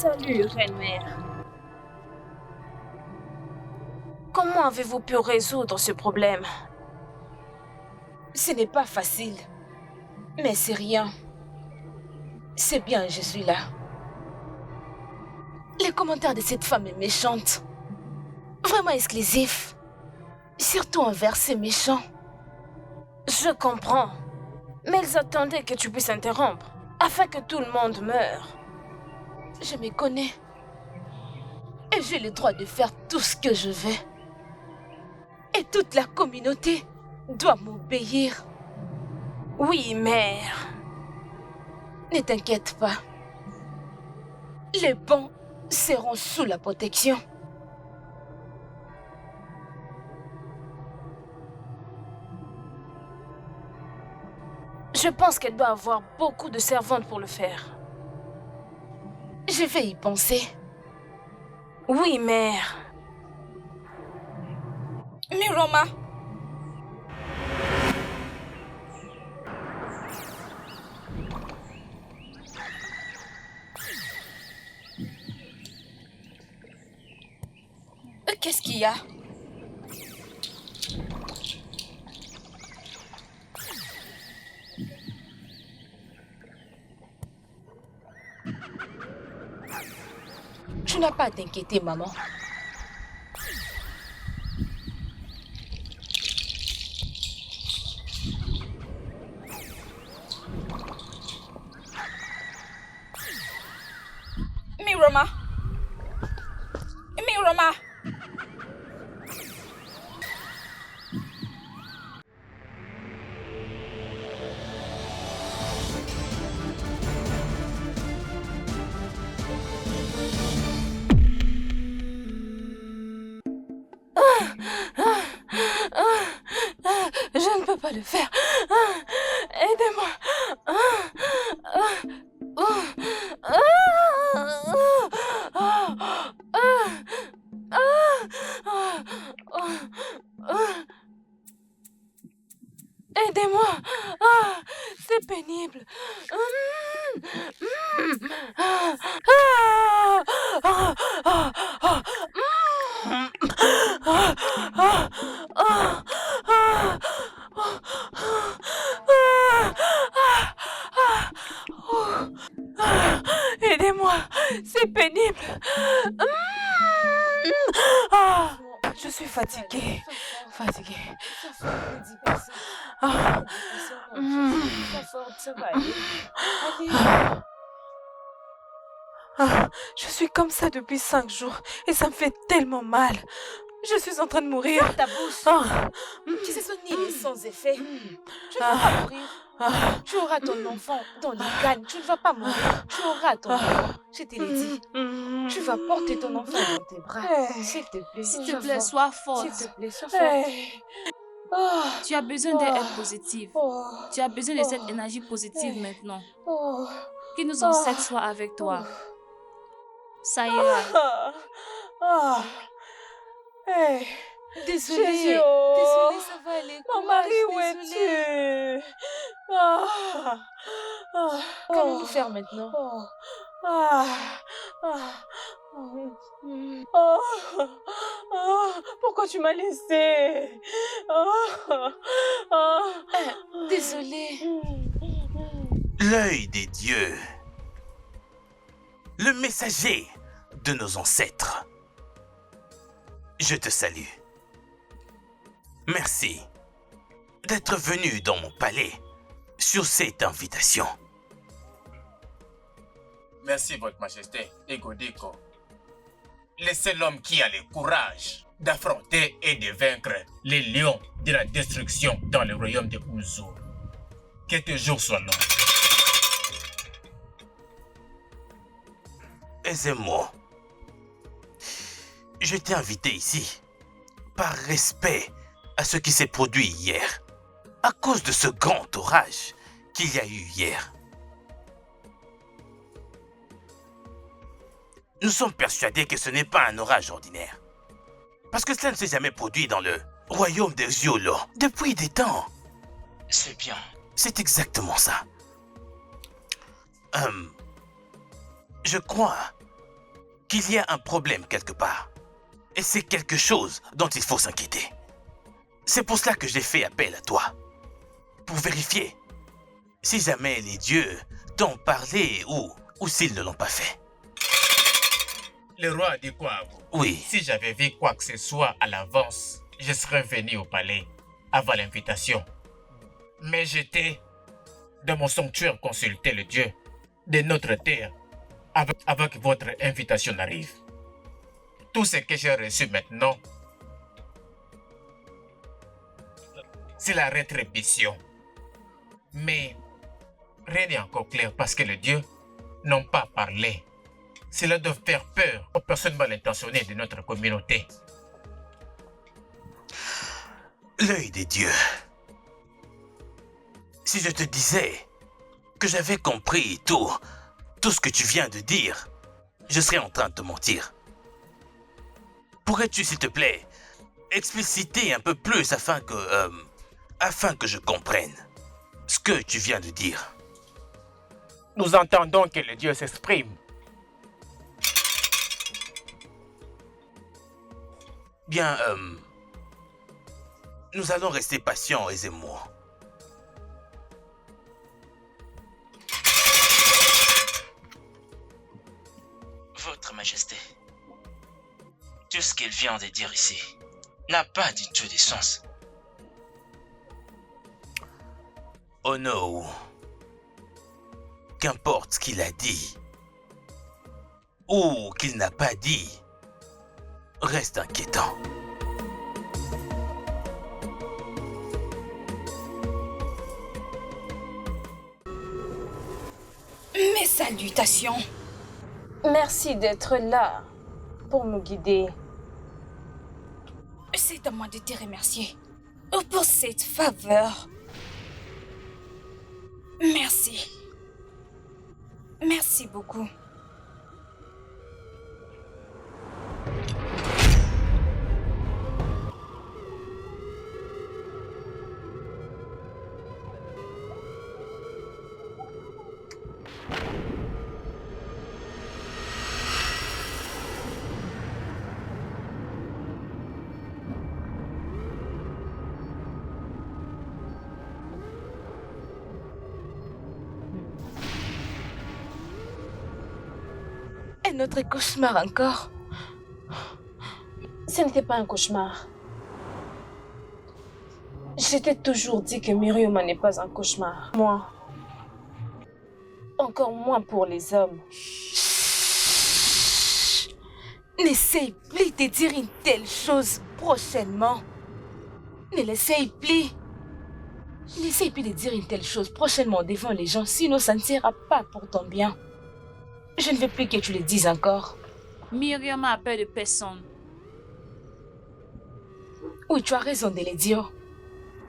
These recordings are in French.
Salut, reine-mère. Comment avez-vous pu résoudre ce problème? Ce n'est pas facile. Mais c'est rien. C'est bien, je suis là. Les commentaires de cette femme est méchante. Vraiment exclusif. Surtout envers ces méchants. Je comprends. Mais ils attendaient que tu puisses interrompre, afin que tout le monde meure. Je me connais. Et j'ai le droit de faire tout ce que je veux. Et toute la communauté doit m'obéir. Oui, mère. Ne t'inquiète pas. Les bons seront sous la protection. Je pense qu'elle doit avoir beaucoup de servantes pour le faire. Je vais y penser. Oui, mère. Miroma. Qu'est-ce qu'il y a? Tu n'as pas à t'inquiéter, maman. Miroma. Miroma. Je ne peux pas le faire. Aidez-moi. Aidez-moi. C'est pénible. Aidez-moi, c'est pénible. Je suis fatiguée. Je suis comme ça depuis 5 jours et ça me fait tellement mal. Je suis en train de mourir. Ferme ta bouche. Tu sais soigner les sans effet. Tu ne vas pas mourir. Tu auras ton enfant dans les cannes. Tu ne vas pas mourir. Tu auras ton enfant. Je te l'ai dit. Tu vas porter ton enfant dans tes bras. S'il te plaît. S'il te plaît, sois forte. S'il te plaît, sois forte. Tu as besoin d'être positive. Tu as besoin de cette énergie positive maintenant. Que nos ancêtres soient avec toi. Ça ira. Désolée. Jésus, Désolée, ça va aller. Mon mari, où es-tu? Qu'allons-nous faire maintenant? Pourquoi tu m'as laissé? Désolée. L'œil des dieux. Le messager de nos ancêtres. Je te salue. Merci d'être venu dans mon palais sur cette invitation. Merci, Votre Majesté, Egodeko. Laissez l'homme qui a le courage d'affronter et de vaincre les lions de la destruction dans le royaume de Uzu. Quelques jours son nom. Ezemo, je t'ai invité ici par respect à ce qui s'est produit hier, à cause de ce grand orage qu'il y a eu hier. Nous sommes persuadés que ce n'est pas un orage ordinaire, parce que cela ne s'est jamais produit dans le royaume des Ziolo depuis des temps. C'est bien. C'est exactement ça. Je crois qu'il y a un problème quelque part. Et c'est quelque chose dont il faut s'inquiéter. C'est pour cela que j'ai fait appel à toi. Pour vérifier si jamais les dieux t'ont parlé ou s'ils ne l'ont pas fait. Le roi a dit quoi à vous? Oui. Si j'avais vu quoi que ce soit à l'avance, je serais venu au palais avant l'invitation. Mais j'étais dans mon sanctuaire consulter le Dieu de notre terre avant que votre invitation n'arrive. Tout ce que j'ai reçu maintenant, c'est la rétribution. Mais rien n'est encore clair parce que les dieux n'ont pas parlé. Cela doit faire peur aux personnes mal intentionnées de notre communauté. L'œil des dieux. Si je te disais que j'avais compris tout ce que tu viens de dire, je serais en train de te mentir. Pourrais-tu, s'il te plaît, expliciter un peu plus afin que je comprenne ce que tu viens de dire? Nous entendons que le Dieu s'exprime. Bien, nous allons rester patients, aisez-moi. Votre Majesté, tout ce qu'il vient de dire ici n'a pas du tout de sens. Oh non. Qu'importe ce qu'il a dit ou qu'il n'a pas dit, reste inquiétant. Mes salutations. Merci d'être là pour me guider. C'est à moi de te remercier pour cette faveur. Merci. Merci beaucoup. Un autre cauchemar encore. Ce n'était pas un cauchemar. Je t'ai toujours dit que Myrioma n'est pas un cauchemar. Moi. Encore moins pour les hommes. N'essaye plus de dire une telle chose prochainement. Ne l'essaye plus. N'essaye plus de dire une telle chose prochainement devant les gens, sinon ça ne sera pas pour ton bien. Je ne veux plus que tu le dises encore. Myrioma a peur de personne. Oui, tu as raison de le dire.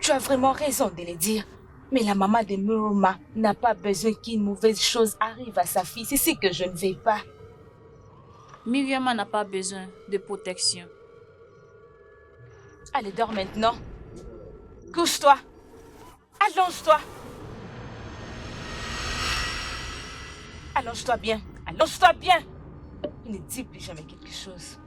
Tu as vraiment raison de le dire. Mais la maman de Myrioma n'a pas besoin qu'une mauvaise chose arrive à sa fille. C'est ce que je ne veux pas. Myrioma n'a pas besoin de protection. Allez, dors maintenant. Couche-toi. Allonge-toi. Allonge-toi bien. Allonge-toi bien. Ne dis plus jamais quelque chose.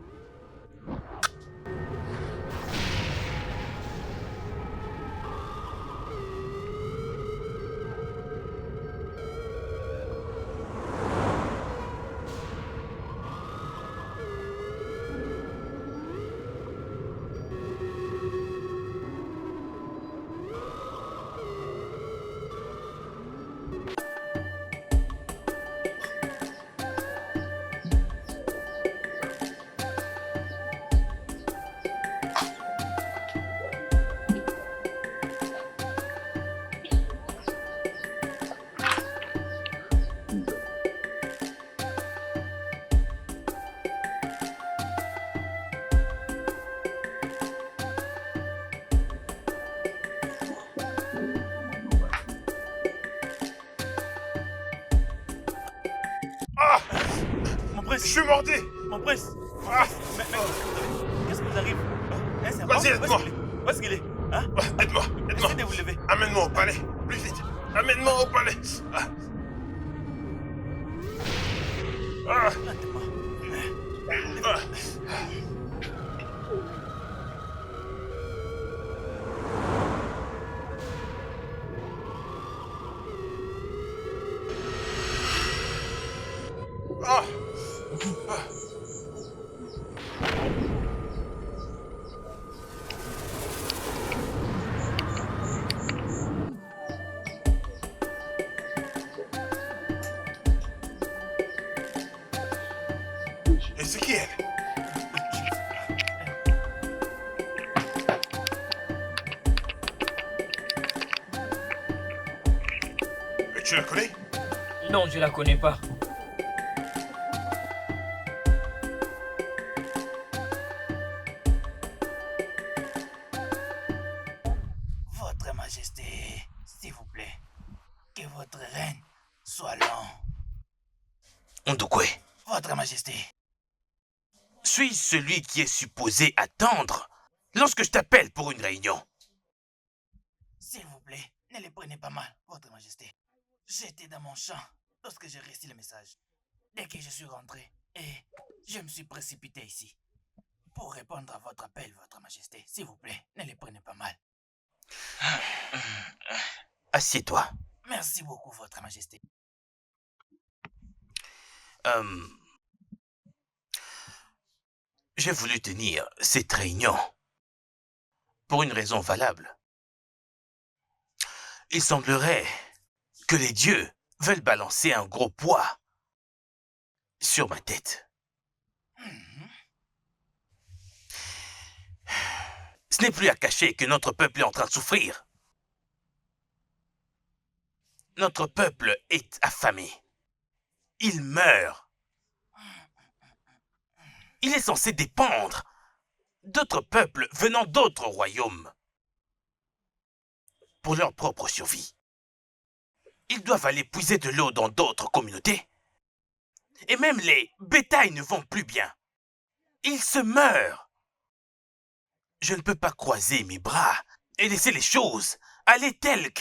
prince. Je suis mordu. Mon prince. Ah. Mais qu'est-ce qui vous arrive? Vas-y, aide-moi. Où est-ce qu'il est? Hein? Aide-moi, aide-moi. Essayez de vous lever. Amène-moi au palais. Plus vite. Amène-moi au palais. Ah. Ah. Ezekiel. Tu la connais? Non, je la connais pas. Votre Majesté, s'il vous plaît, que votre reine soit lent. Ndukwe, Votre Majesté, suis-je celui qui est supposé attendre lorsque je t'appelle pour une réunion? s'il vous plaît, ne les prenez pas mal, Votre Majesté. J'étais dans mon champ lorsque j'ai reçu le message. Dès que je suis rentré, et je me suis précipité ici pour répondre à votre appel, Votre Majesté. S'il vous plaît, ne les prenez pas mal. Assieds-toi. Merci beaucoup, Votre Majesté. J'ai voulu tenir cette réunion pour une raison valable. Il semblerait que les dieux veulent balancer un gros poids sur ma tête. Ce n'est plus à cacher que notre peuple est en train de souffrir. Notre peuple est affamé. Il meurt. Il est censé dépendre d'autres peuples venant d'autres royaumes pour leur propre survie. Ils doivent aller puiser de l'eau dans d'autres communautés. Et même les bétails ne vont plus bien. Ils se meurent. Je ne peux pas croiser mes bras et laisser les choses aller telles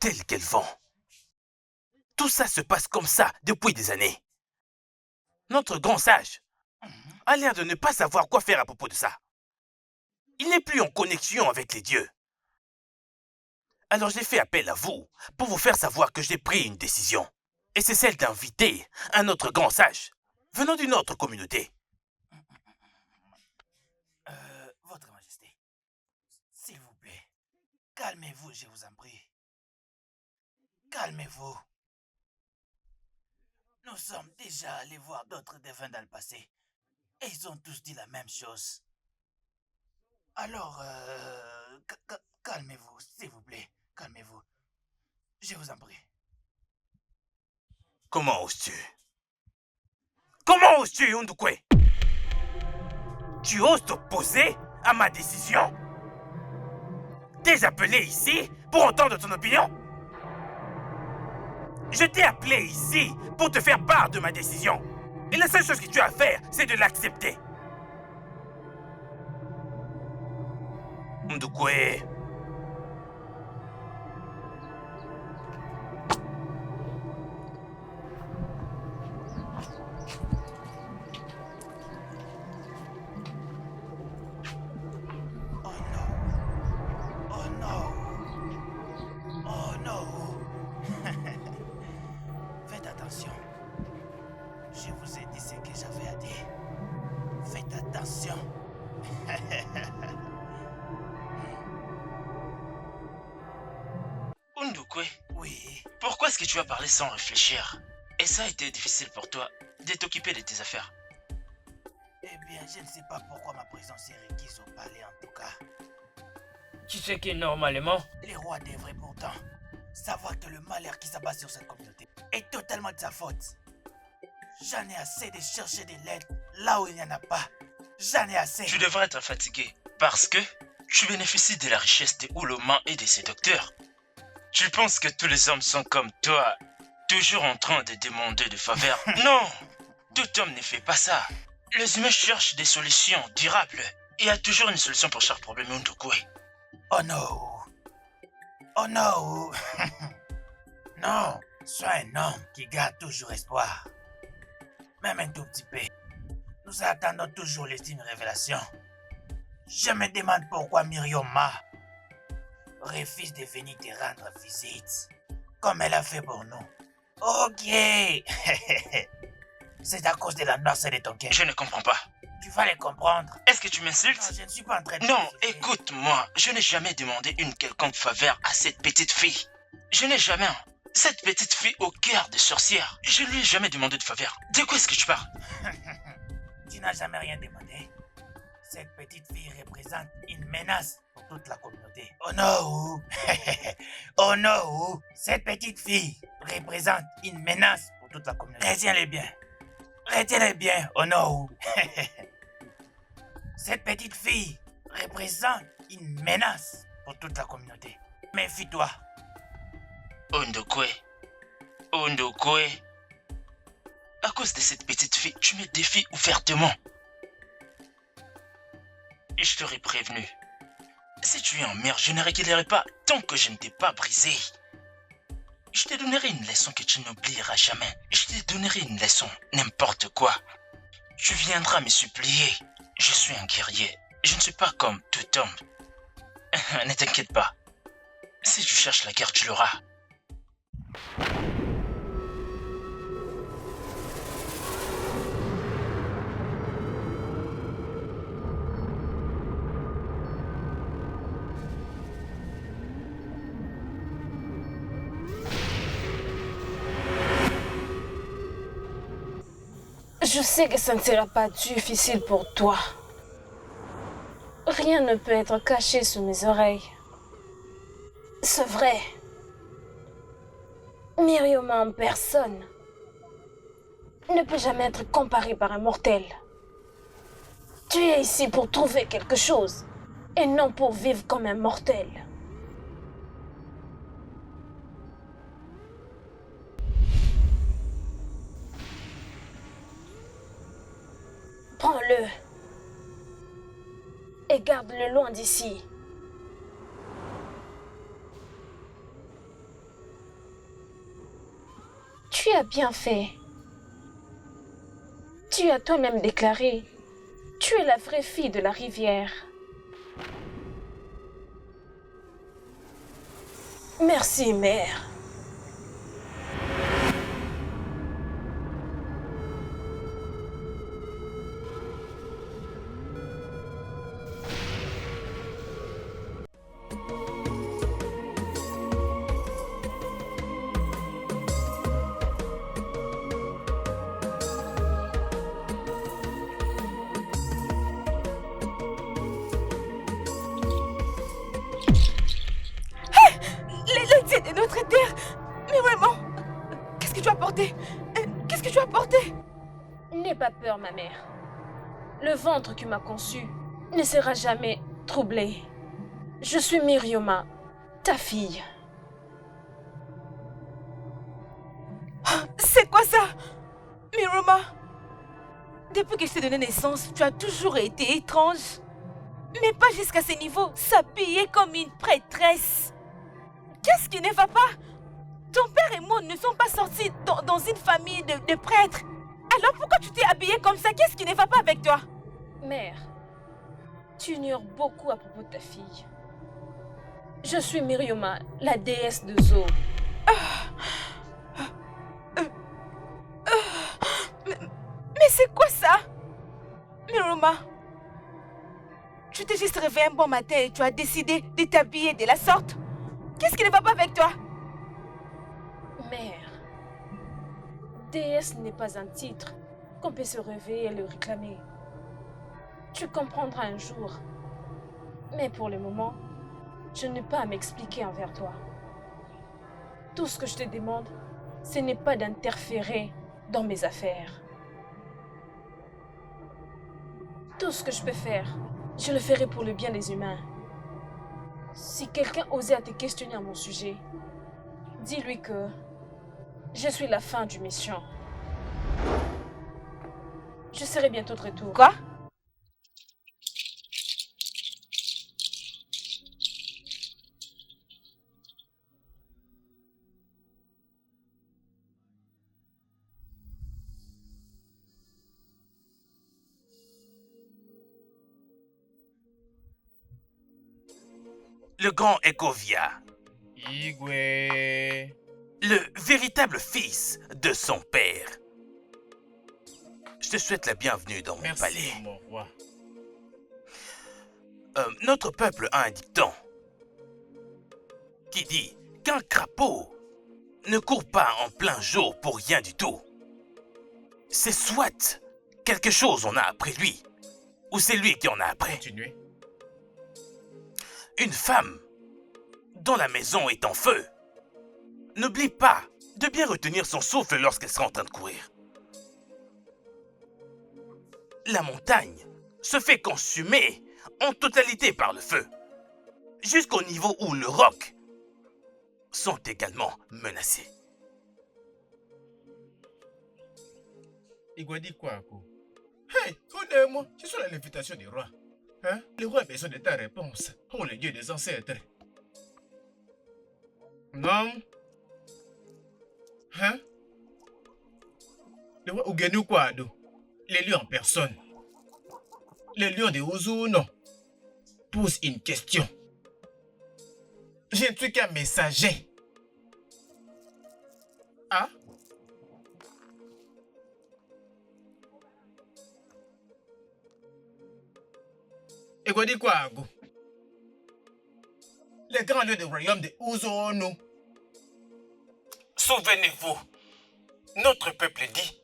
qu'elles vont. Tout ça se passe comme ça depuis des années. Notre grand sage a l'air de ne pas savoir quoi faire à propos de ça. Il n'est plus en connexion avec les dieux. Alors j'ai fait appel à vous pour vous faire savoir que j'ai pris une décision. Et c'est celle d'inviter un autre grand sage venant d'une autre communauté. Votre Majesté, s'il vous plaît, calmez-vous, je vous en prie. Calmez-vous. Nous sommes déjà allés voir d'autres devins dans le passé. Et ils ont tous dit la même chose. Alors, calmez-vous, s'il vous plaît. Calmez-vous. Je vous en prie. Comment oses-tu? Comment oses-tu, Ndukwe? Tu oses t'opposer à ma décision? T'es appelé ici pour entendre ton opinion? Je t'ai appelé ici pour te faire part de ma décision. Et la seule chose que tu as à faire, c'est de l'accepter. Ndukwe. Oh non. Oh non. Faites attention. Je vous ai dit ce que j'avais à dire. Faites attention. Ndukwe, Oui. pourquoi est-ce que tu as parlé sans réfléchir? Et ça a été difficile pour toi de t'occuper de tes affaires. Eh bien, je ne sais pas pourquoi ma présence est requise au palais en tout cas. Tu sais que normalement, Les rois devraient pourtant savoir que le malheur qui s'abat sur cette communauté est totalement de sa faute. J'en ai assez de chercher de l'aide là où il n'y en a pas. J'en ai assez. Tu devrais être fatigué parce que tu bénéficies de la richesse des Oulomans et de ses docteurs. Tu penses que tous les hommes sont comme toi, toujours en train de demander des faveurs? Non, tout homme ne fait pas ça. Les humains cherchent des solutions durables. Il y a toujours une solution pour chaque problème, Ndukwe. Oh non. Oh non. Non, sois un homme qui garde toujours espoir. Même un tout petit peu. Nous attendons toujours l'ultime révélation. Je me demande pourquoi Myrioma refuse de venir te rendre visite, comme elle a fait pour nous. Ok. C'est à cause de la noirceur de ton cœur. Je ne comprends pas. Tu vas le comprendre. Est-ce que tu Non, m'insultes? je ne suis pas en train de... Non, t'insulter. écoute-moi. Je n'ai jamais demandé une quelconque faveur à cette petite fille. Je n'ai jamais... Cette petite fille au cœur de sorcière. Je lui ai jamais demandé de faveur. De quoi est-ce que tu parles? Tu n'as jamais rien demandé. Cette petite fille représente une menace pour toute la communauté. Oh non! Oh non! Cette petite fille représente une menace pour toute la communauté. Retiens-le bien. Retiens-le bien. Oh non! Cette petite fille représente une menace pour toute la communauté. Méfie-toi. Ondokwe. Ondokwe. À cause de cette petite fille, tu me défies ouvertement. Et je t'aurais prévenu. Si tu es en mer, je ne régulerai pas tant que je ne t'ai pas brisé. Je te donnerai une leçon que tu n'oublieras jamais. Je te donnerai une leçon, n'importe quoi. Tu viendras me supplier. Je suis un guerrier. Je ne suis pas comme tout homme. Ne t'inquiète pas. Si tu cherches la guerre, tu l'auras. Je sais que ça ne sera pas difficile pour toi. Rien ne peut être caché sous mes oreilles. C'est vrai. Myrioma en personne ne peut jamais être comparé par un mortel. Tu es ici pour trouver quelque chose et non pour vivre comme un mortel. Prends-le et garde-le loin d'ici. Tu as bien fait. Tu as toi-même déclaré. Tu es la vraie fille de la rivière. Merci, mère. Les dieux de notre terre. Mais vraiment, qu'est-ce que tu as porté? Qu'est-ce que tu as porté? N'aie pas peur, ma mère. Le ventre qui m'a conçu ne sera jamais troublé. Je suis Myrioma, ta fille. C'est quoi ça? Myrioma, depuis que je t'ai donné naissance, tu as toujours été étrange. Mais pas jusqu'à ce niveau, s'habiller comme une prêtresse. Qu'est-ce qui ne va pas? Ton père et moi ne sommes pas sortis dans une famille de prêtres. Alors pourquoi tu t'es habillée comme ça? Qu'est-ce qui ne va pas avec toi? Mère, tu ignores beaucoup à propos de ta fille. Je suis Myrioma, la déesse de Zo. Mais c'est quoi ça? Myrioma, tu t'es juste réveillé un bon matin et tu as décidé de t'habiller de la sorte. Qu'est-ce qui ne va pas avec toi? Mère, déesse n'est pas un titre qu'on peut se réveiller et le réclamer. Tu comprendras un jour. Mais pour le moment, je n'ai pas à m'expliquer envers toi. Tout ce que je te demande, ce n'est pas d'interférer dans mes affaires. Tout ce que je peux faire, je le ferai pour le bien des humains. Si quelqu'un osait à te questionner à mon sujet, dis-lui que je suis la fin du mission. Je serai bientôt de retour. Quoi? le grand Ekovia, Igwe. le véritable fils de son père. Je te souhaite la bienvenue dans mon Merci, palais. mon roi. Notre peuple a un dicton qui dit qu'un crapaud ne court pas en plein jour pour rien du tout. C'est soit quelque chose on a après lui, ou c'est lui qui en a après. Continuez. Une femme dont la maison est en feu n'oublie pas de bien retenir son souffle lorsqu'elle sera en train de courir. La montagne se fait consumer en totalité par le feu, jusqu'au niveau où le roc sont également menacés. Igwe dit quoi, Ako? Hey, connais-moi, je suis à l'invitation du roi. Hein? Le roi a besoin de ta réponse. Oh, le dieu des ancêtres. Non? Hein? Le roi Ugenu Kwado. Les lions en personne. Le lion de Ouzou, non. Pose une question. Je ne suis qu'un messager. Ah? Et quoi dit quoi, Ago? Les grands lieux du royaume de Ouzono. Souvenez-vous, notre peuple dit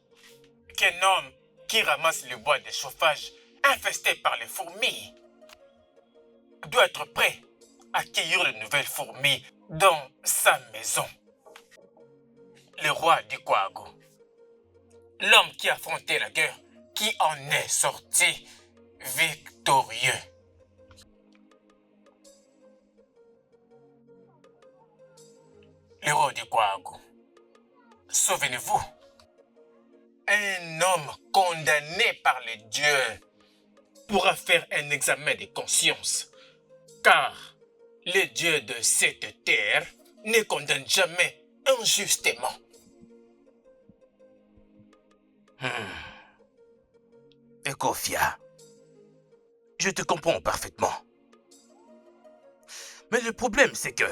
qu'un homme qui ramasse le bois de chauffage infesté par les fourmis doit être prêt à accueillir de nouvelles fourmis dans sa maison. Le roi dit quoi, Ago? L'homme qui a affronté la guerre, qui en est sorti victorieux. Le roi dit quoi, Ago? Souvenez-vous, un homme condamné par les dieux pourra faire un examen de conscience, car les dieux de cette terre ne condamnent jamais injustement. Ekofia, je te comprends parfaitement. Mais le problème, c'est que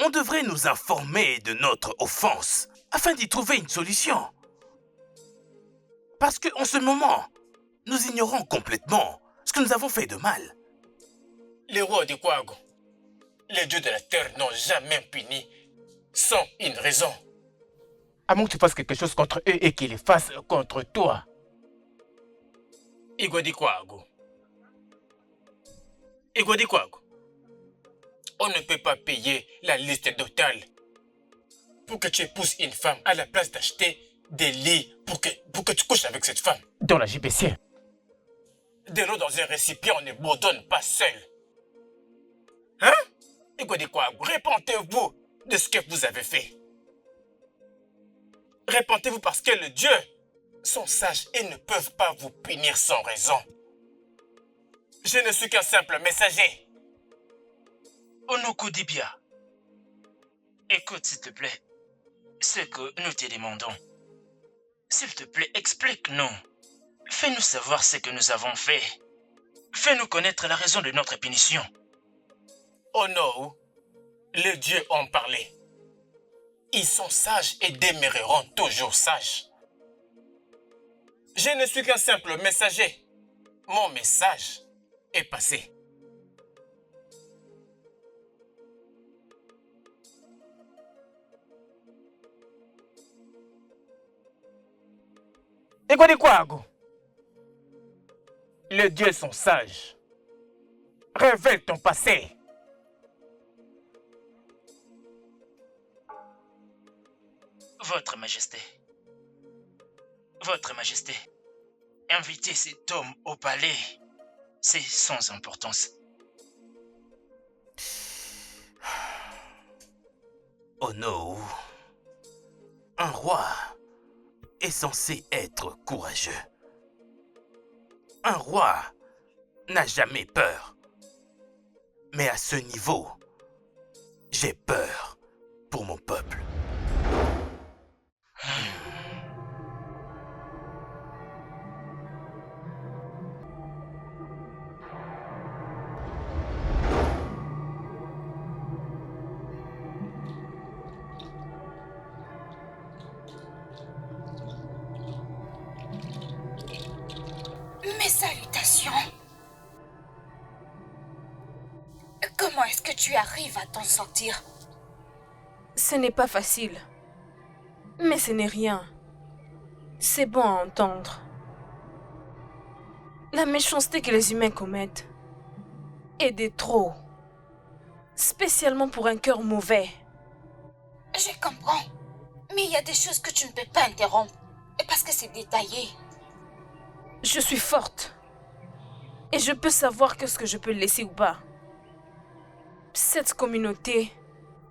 on devrait nous informer de notre offense afin d'y trouver une solution. Parce qu'en ce moment, nous ignorons complètement ce que nous avons fait de mal. Les rois de Kwago, les dieux de la terre n'ont jamais puni sans une raison. À moins que tu fasses quelque chose contre eux et qu'ils les fassent contre toi. Igwe dit Kwago. Igwe dit Kwago. On ne peut pas payer la liste d'hôtel pour que tu épouses une femme à la place d'acheter des lits pour que tu couches avec cette femme. Dans la JPC. De l'eau dans un récipient ne bourdonne pas seul. Hein? Igwe dit quoi? Répentez-vous de ce que vous avez fait. Répentez-vous parce que les dieux sont sages et ne peuvent pas vous punir sans raison. Je ne suis qu'un simple messager. Onoko Dibia, écoute s'il te plaît ce que nous te demandons. S'il te plaît, explique-nous. Fais-nous savoir ce que nous avons fait. Fais-nous connaître la raison de notre punition. Oh non, les dieux ont parlé. Ils sont sages et demeureront toujours sages. Je ne suis qu'un simple messager. Mon message est passé. Et quoi de quoi, Ago? Les dieux sont sages. Révèle ton passé. Votre Majesté. Votre Majesté. Inviter cet homme au palais, c'est sans importance. Oh non. Un roi est censé être courageux. Un roi n'a jamais peur. Mais à ce niveau, j'ai peur pour mon peuple. Comment est-ce que tu arrives à t'en sortir? Ce n'est pas facile. Mais ce n'est rien. C'est bon à entendre. La méchanceté que les humains commettent est de trop. Spécialement pour un cœur mauvais. Je comprends. Mais il y a des choses que tu ne peux pas interrompre. Parce que c'est détaillé. Je suis forte. Et je peux savoir ce que je peux laisser ou pas. Cette communauté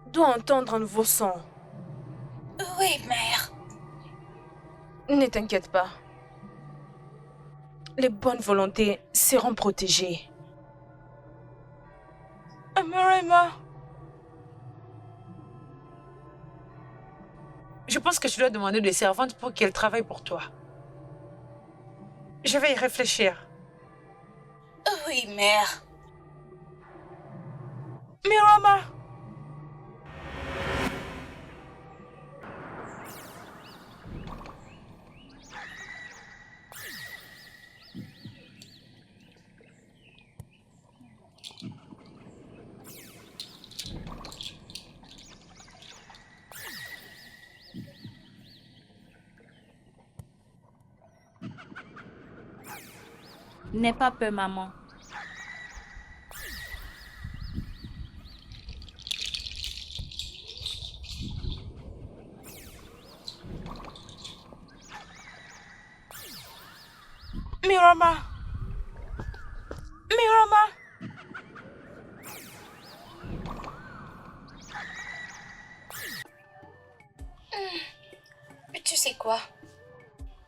doit entendre un nouveau son. Oui, mère. Ne t'inquiète pas. Les bonnes volontés seront protégées. Amarema. Je pense que tu dois demander des servantes pour qu'elles travaillent pour toi. Je vais y réfléchir. Oui, mère. Mirama! N'aie pas peur, maman. Mirama! Mirama! Tu sais quoi?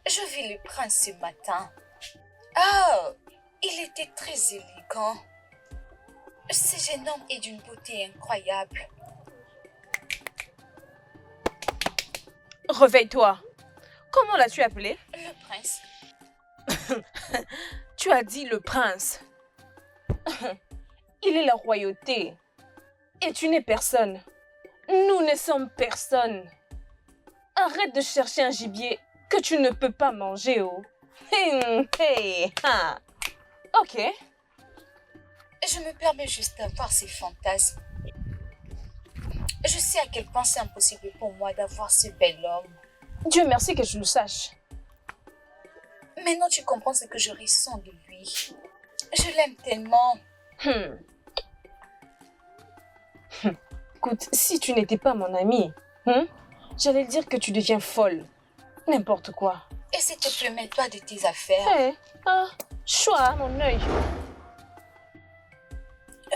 Je vis le prince ce matin. Oh, il était très élégant. Ce jeune homme est d'une beauté incroyable. Réveille-toi. Comment l'as-tu appelé? Le prince. Tu as dit le prince. Il est la royauté. Et tu n'es personne. Nous ne sommes personne. Arrête de chercher un gibier que tu ne peux pas manger, oh. Hey, ha. Ok. Je me permets juste d'avoir ces fantasmes. Je sais à quel point c'est impossible pour moi d'avoir ce bel homme. Dieu merci que je le sache. Maintenant, tu comprends ce que je ressens de lui. Je l'aime tellement. Écoute, si tu n'étais pas mon amie, j'allais dire que tu deviens folle. N'importe quoi. Et s'il te plaît, mets-toi de tes affaires. Hé, choix, mon œil.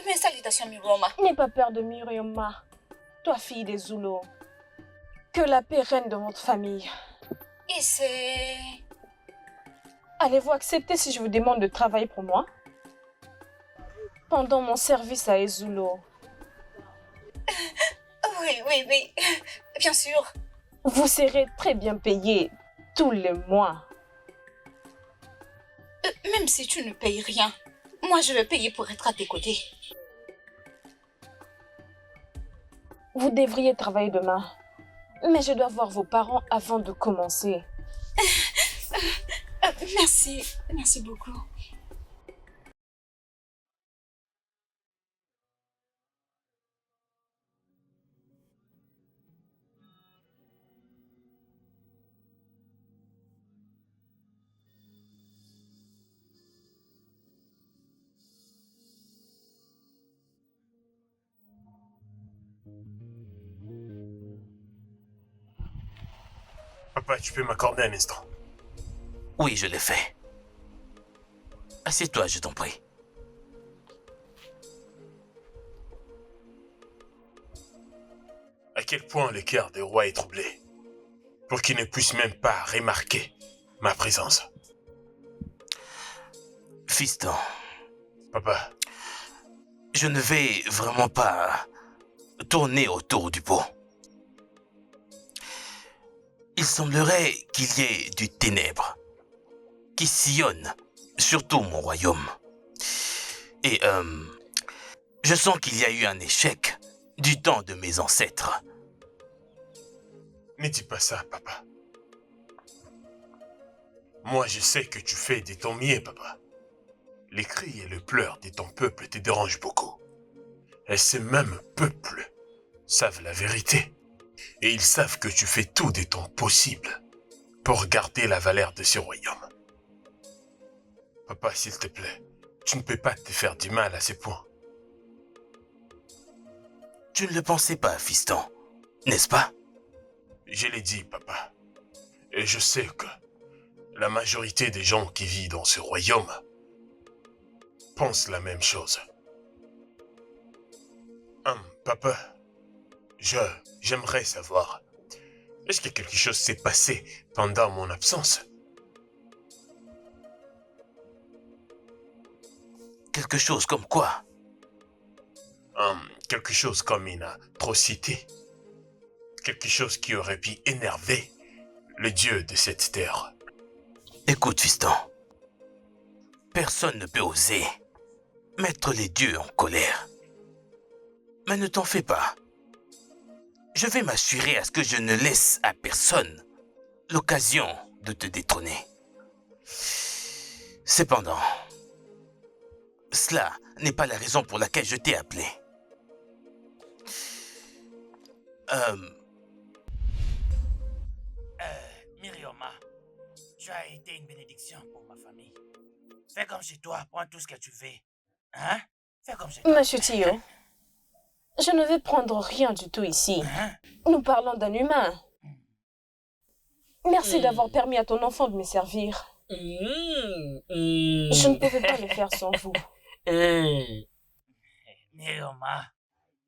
Mes salutations, Miroma. N'aie pas peur de Mirioma, toi fille des Zoulous. Que la paix règne dans votre famille. Et c'est... Allez-vous accepter si je vous demande de travailler pour moi? Pendant mon service à Ezulo. Oui. Bien sûr. Vous serez très bien payé tous les mois. Même si tu ne payes rien, moi je vais payer pour être à tes côtés. Vous devriez travailler demain. Mais je dois voir vos parents avant de commencer. Merci beaucoup. Papa, tu peux m'accorder un instant? Oui, je l'ai fait. Assieds-toi, je t'en prie. À quel point le cœur des rois est troublé, pour qu'ils ne puissent même pas remarquer ma présence. Fiston, Papa, je ne vais vraiment pas tourner autour du pot. Il semblerait qu'il y ait du ténèbre qui sillonne surtout mon royaume. Et je sens qu'il y a eu un échec du temps de mes ancêtres. ne dis pas ça, papa. Moi, je sais que tu fais de ton mieux, papa. Les cris et le pleur de ton peuple te dérangent beaucoup. Et ces mêmes peuples savent la vérité. Et ils savent que tu fais tout de ton possible pour garder la valeur de ce royaume. Papa, s'il te plaît, tu ne peux pas te faire du mal à ce point. Tu ne le pensais pas, fiston, n'est-ce pas? Je l'ai dit, papa. Et je sais que la majorité des gens qui vivent dans ce royaume pensent la même chose. Papa, j'aimerais savoir, est-ce que quelque chose s'est passé pendant mon absence? Quelque chose comme quoi? Quelque chose comme une atrocité. Quelque chose qui aurait pu énerver le dieu de cette terre. Écoute, fiston. Personne ne peut oser mettre les dieux en colère. Mais ne t'en fais pas. Je vais m'assurer à ce que je ne laisse à personne l'occasion de te détrôner. Cependant, cela n'est pas la raison pour laquelle je t'ai appelé. Myrioma, tu as été une bénédiction pour ma famille. Fais comme chez toi, prends tout ce que tu veux. Hein? Fais comme chez toi. Monsieur Tio, je ne vais prendre rien du tout ici. Hein? Nous parlons d'un humain. Merci d'avoir permis à ton enfant de me servir. Je ne pouvais pas le faire sans vous. Myrioma,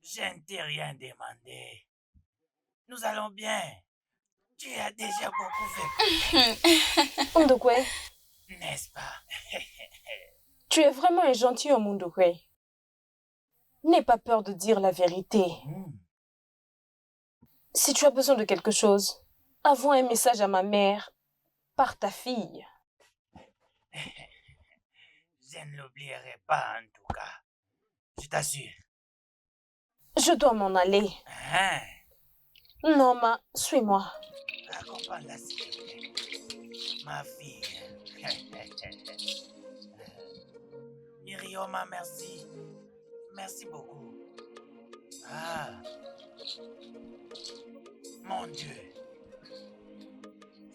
je ne t'ai rien demandé. Nous allons bien. Tu as déjà beaucoup fait. Ndokwe, N'est-ce pas? tu es vraiment un gentilhomme, Ndokwe. N'aie pas peur de dire la vérité. Si tu as besoin de quelque chose, envoie un message à ma mère par ta fille. Je ne l'oublierai pas en tout cas. Je t'assure. Je dois m'en aller. Hein? Non, suis-moi. Accompagne-la s'il te plaît. Ma fille. Myrioma, merci. Merci beaucoup. Ah. Mon Dieu.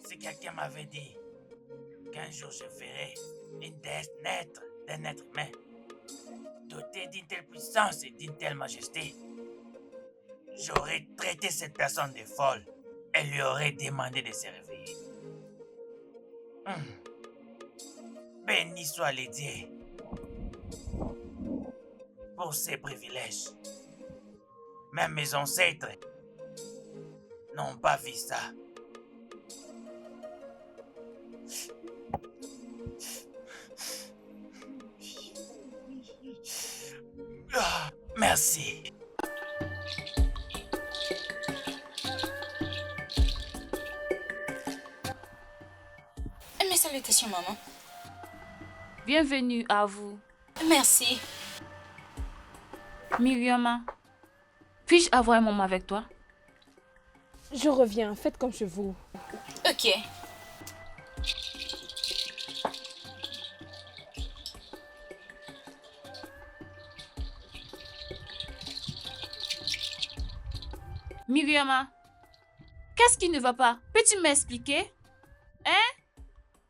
Si quelqu'un m'avait dit qu'un jour je verrais une déesse naître d'un être humain, dotée d'une telle puissance et d'une telle majesté, j'aurais traité cette personne de folle et lui aurais demandé de se réveiller. Béni soit les dieux pour ces privilèges. Même mes ancêtres n'ont pas vu ça. Merci. Mes salutations, maman. Bienvenue à vous. Merci. Myrioma, puis-je avoir un moment avec toi? Je reviens, faites comme chez vous. Ok. Myrioma, qu'est-ce qui ne va pas? Peux-tu m'expliquer? Hein?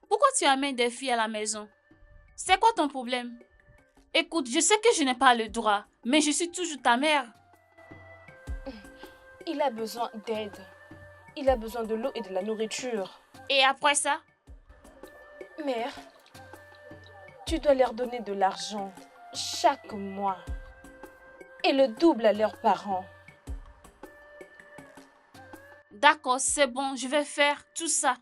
Pourquoi tu amènes des filles à la maison? C'est quoi ton problème? Écoute, je sais que je n'ai pas le droit, mais je suis toujours ta mère. Il a besoin d'aide. Il a besoin de l'eau et de la nourriture. Et après ça? Mère, tu dois leur donner de l'argent chaque mois et le double à leurs parents. D'accord, c'est bon, je vais faire tout ça.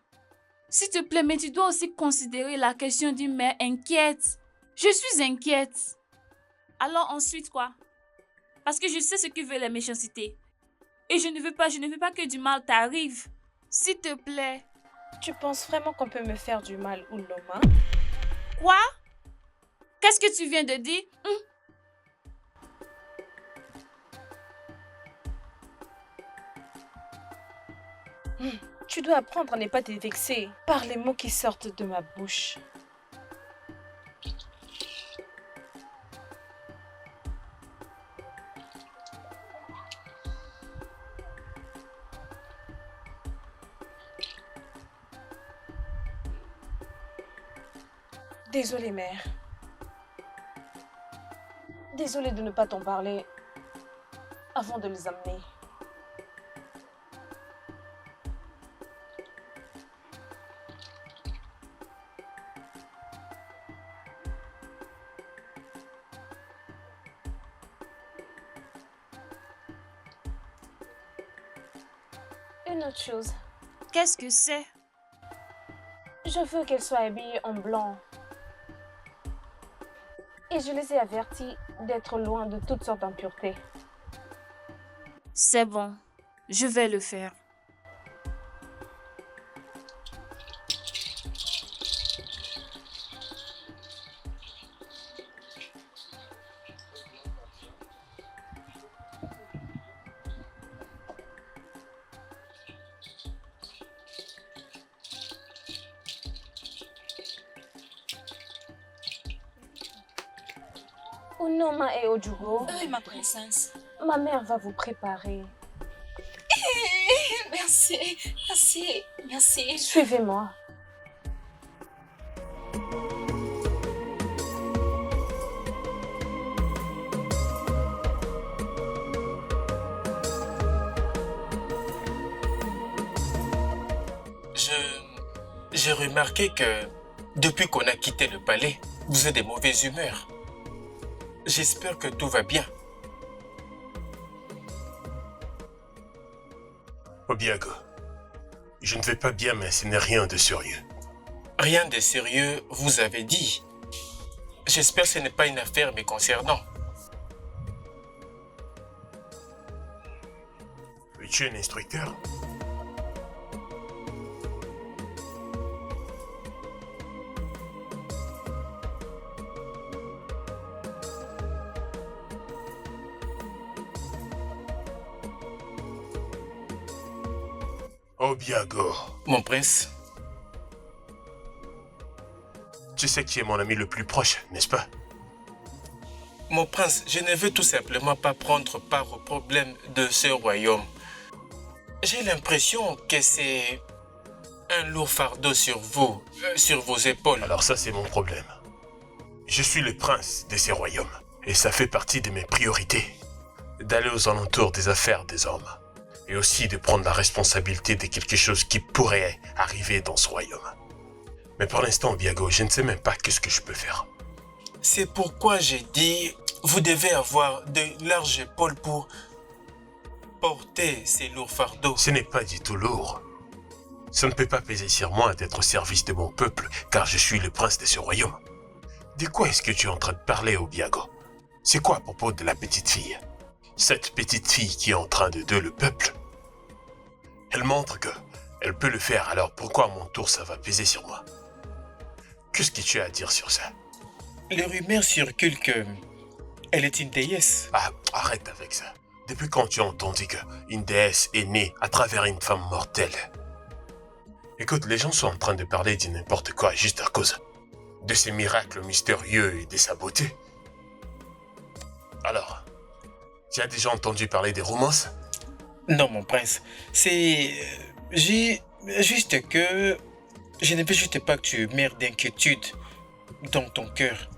S'il te plaît, mais tu dois aussi considérer la question d'une mère inquiète. Je suis inquiète. Alors ensuite quoi? Parce que je sais ce que veut la méchanceté. Et je ne veux pas que du mal t'arrive. S'il te plaît. Tu penses vraiment qu'on peut me faire du mal, Ouloma? Quoi? Qu'est-ce que tu viens de dire? Tu dois apprendre à ne pas te vexer par les mots qui sortent de ma bouche. Désolée, mère. Désolée de ne pas t'en parler avant de les amener. Une autre chose. Qu'est-ce que c'est? Je veux qu'elle soit habillée en blanc. Et je les ai avertis d'être loin de toutes sortes d'impuretés. C'est bon. Je vais le faire. Unoma et Ojugo, Oui, ma princesse. ma mère va vous préparer. Merci, merci, merci. Suivez-moi. J'ai remarqué que depuis qu'on a quitté le palais, vous êtes de mauvaise humeur. J'espère que tout va bien. Obiago, je ne vais pas bien, mais ce n'est rien de sérieux. Rien de sérieux, vous avez dit. J'espère que ce n'est pas une affaire me concernant. Tu es un instructeur? Obiago, Mon prince, tu sais que tu es mon ami le plus proche, n'est-ce pas? mon prince, je ne veux tout simplement pas prendre part au problème de ce royaume. J'ai l'impression que c'est un lourd fardeau sur vous, sur vos épaules. Alors ça, c'est mon problème. Je suis le prince de ces royaumes. Et ça fait partie de mes priorités. D'aller aux alentours des affaires des hommes. Et aussi de prendre la responsabilité de quelque chose qui pourrait arriver dans ce royaume. Mais pour l'instant, Biago, je ne sais même pas qu'est-ce que je peux faire. C'est pourquoi j'ai dit, vous devez avoir de larges épaules pour porter ces lourds fardeaux. Ce n'est pas du tout lourd. Ça ne peut pas peser sur moi d'être au service de mon peuple, car je suis le prince de ce royaume. De quoi est-ce que tu es en train de parler, Obiago? C'est quoi à propos de la petite fille? Cette petite fille qui est en train de le peuple? Elle montre que elle peut le faire, alors pourquoi à mon tour ça va peser sur moi? Qu'est-ce que tu as à dire sur ça? Les rumeurs circulent que elle est une déesse. Ah, arrête avec ça. Depuis quand tu as entendu qu'une déesse est née à travers une femme mortelle? Écoute, les gens sont en train de parler de n'importe quoi juste à cause de ces miracles mystérieux et de sa beauté. Alors, tu as déjà entendu parler des romances? Non, mon prince, c'est... juste que... Je ne veux juste pas que tu meurs d'inquiétude dans ton cœur.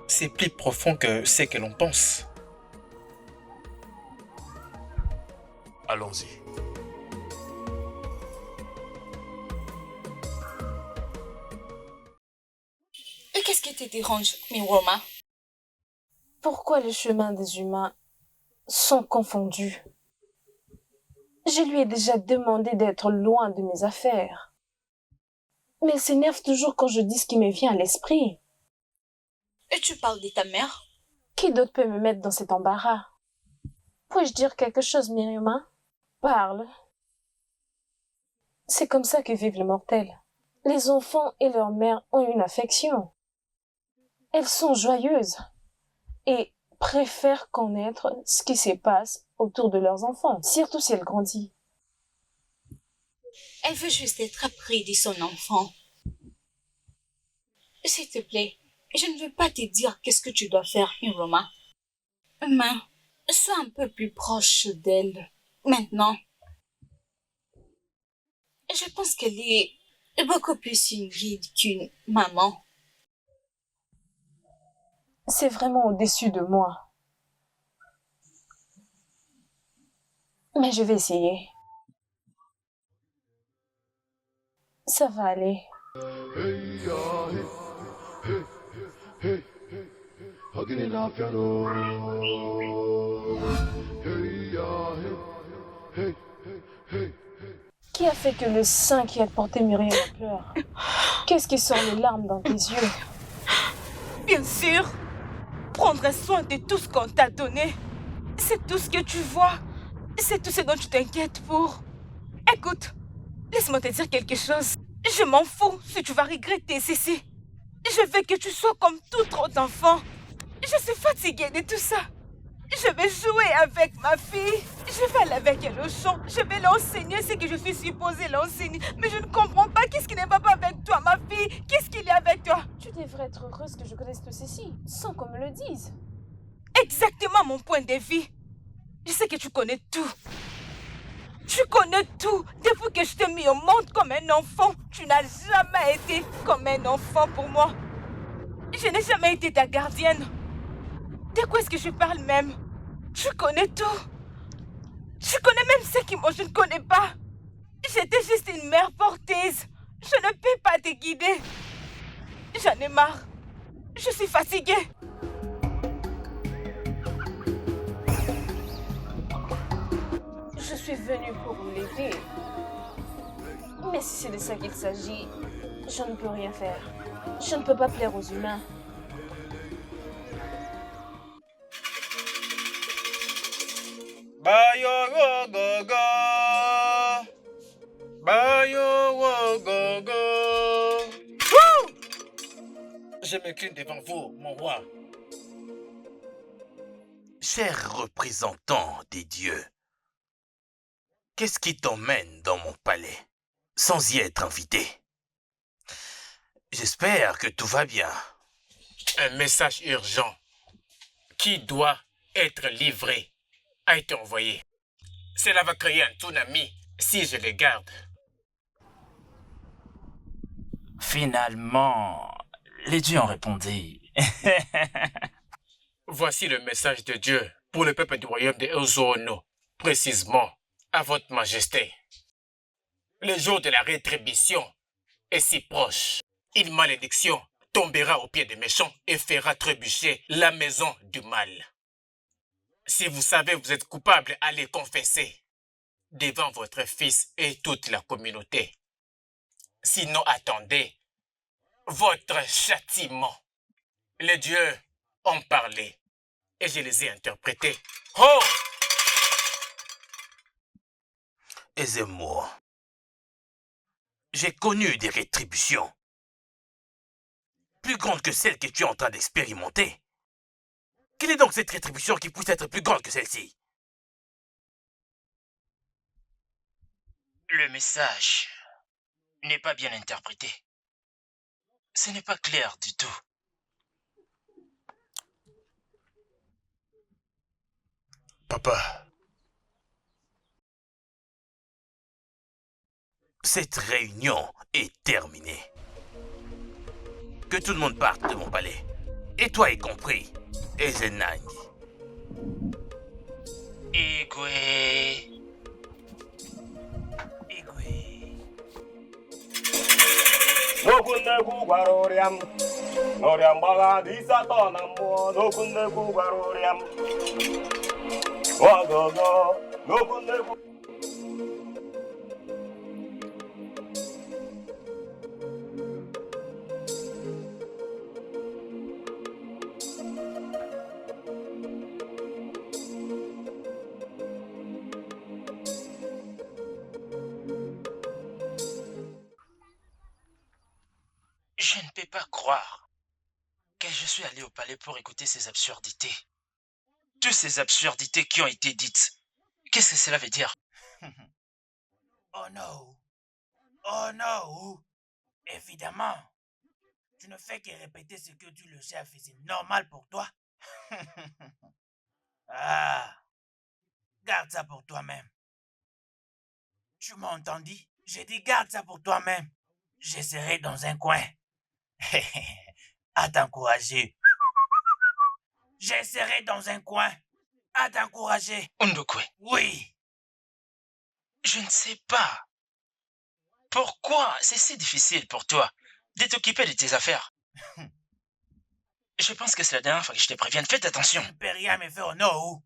C'est plus profond que ce que l'on pense. Allons-y. Et qu'est-ce qui te dérange, Miroma? Pourquoi les chemins des humains sont confondus? Je lui ai déjà demandé d'être loin de mes affaires. Mais elle s'énerve toujours quand je dis ce qui me vient à l'esprit. Et tu parles de ta mère? Qui d'autre peut me mettre dans cet embarras? Puis-je dire quelque chose, Myriama? Parle. C'est comme ça que vivent les mortels. Les enfants et leur mère ont une affection. Elles sont joyeuses et préfèrent connaître ce qui se passe autour de leurs enfants, surtout si elles grandissent. Elle veut juste être près de son enfant. S'il te plaît, je ne veux pas te dire qu'est-ce que tu dois faire, Miroma. Mais sois un peu plus proche d'elle maintenant. Je pense qu'elle est beaucoup plus une guide qu'une maman. C'est vraiment au-dessus de moi. Mais je vais essayer. Ça va aller. Qui a fait que le sein qui a porté Myriam pleure? Qu'est-ce qui sort les larmes dans tes yeux? Bien sûr. Prendre soin de tout ce qu'on t'a donné. C'est tout ce que tu vois. C'est tout ce dont tu t'inquiètes pour. Écoute, laisse-moi te dire quelque chose. Je m'en fous si tu vas regretter ceci. Je veux que tu sois comme tout autre enfant. Je suis fatiguée de tout ça. Je vais jouer avec ma fille. Je vais aller avec elle au champ. Je vais l'enseigner ce que je suis supposée l'enseigner. Mais je ne comprends pas qu'est-ce qui ne va pas avec toi, ma fille. Qu'est-ce qu'il y a avec toi? Tu devrais être heureuse que je connaisse tout ceci, sans qu'on me le dise. Exactement mon point de vue. Je sais que tu connais tout. Tu connais tout. Depuis que je t'ai mis au monde comme un enfant, tu n'as jamais été comme un enfant pour moi. Je n'ai jamais été ta gardienne. De quoi est-ce que je parle même? Tu connais tout. Tu connais même ce que moi je ne connais pas. J'étais juste une mère porteuse. Je ne peux pas te guider. J'en ai marre. Je suis fatiguée. Je suis venue pour l'aider. Mais si c'est de ça qu'il s'agit, je ne peux rien faire. Je ne peux pas plaire aux humains. Bayo wo go go. Bayo wo go go. Je m'incline devant vous, mon roi. Cher représentant des dieux, qu'est-ce qui t'emmène dans mon palais sans y être invité? J'espère que tout va bien. Un message urgent qui doit être livré a été envoyé. Cela va créer un tsunami si je le garde. Finalement, les dieux ont répondu. Voici le message de Dieu pour le peuple du royaume de Ozono, précisément à votre majesté. Le jour de la rétribution est si proche. Une malédiction tombera aux pieds des méchants et fera trébucher la maison du mal. Si vous savez que vous êtes coupable, allez confesser devant votre fils et toute la communauté. Sinon, attendez votre châtiment. Les dieux ont parlé et je les ai interprétés. Oh! Aisez-moi. J'ai connu des rétributions plus grandes que celles que tu es en train d'expérimenter. Quelle est donc cette rétribution qui puisse être plus grande que celle-ci? Le message n'est pas bien interprété. Ce n'est pas clair du tout. Papa, cette réunion est terminée. Que tout le monde parte de mon palais. Et toi y compris, Ezenang. Igwe. N'okwu nnekwu gwara ụrịam n'ọrịa mgbagha dị isi atọ na mmụọ n'okwu nnekwu gwara ụrịam ọgọgọ n'okwu nnekwu. Je ne peux pas croire que je suis allé au palais pour écouter ces absurdités. Toutes ces absurdités qui ont été dites. Qu'est-ce que cela veut dire? Oh non. Oh non. Évidemment. Tu ne fais que répéter ce que dit le chef et c'est normal pour toi. Ah. Garde ça pour toi-même. Tu m'as entendu? J'ai dit garde ça pour toi-même. Je serai dans un coin. À t'encourager. Je serai dans un coin à t'encourager. Ndokwe, Oui. je ne sais pas. Pourquoi c'est si difficile pour toi de t'occuper de tes affaires? Je pense que c'est la dernière fois que je te préviens. Faites attention. Tu ne peux rien me faire, non.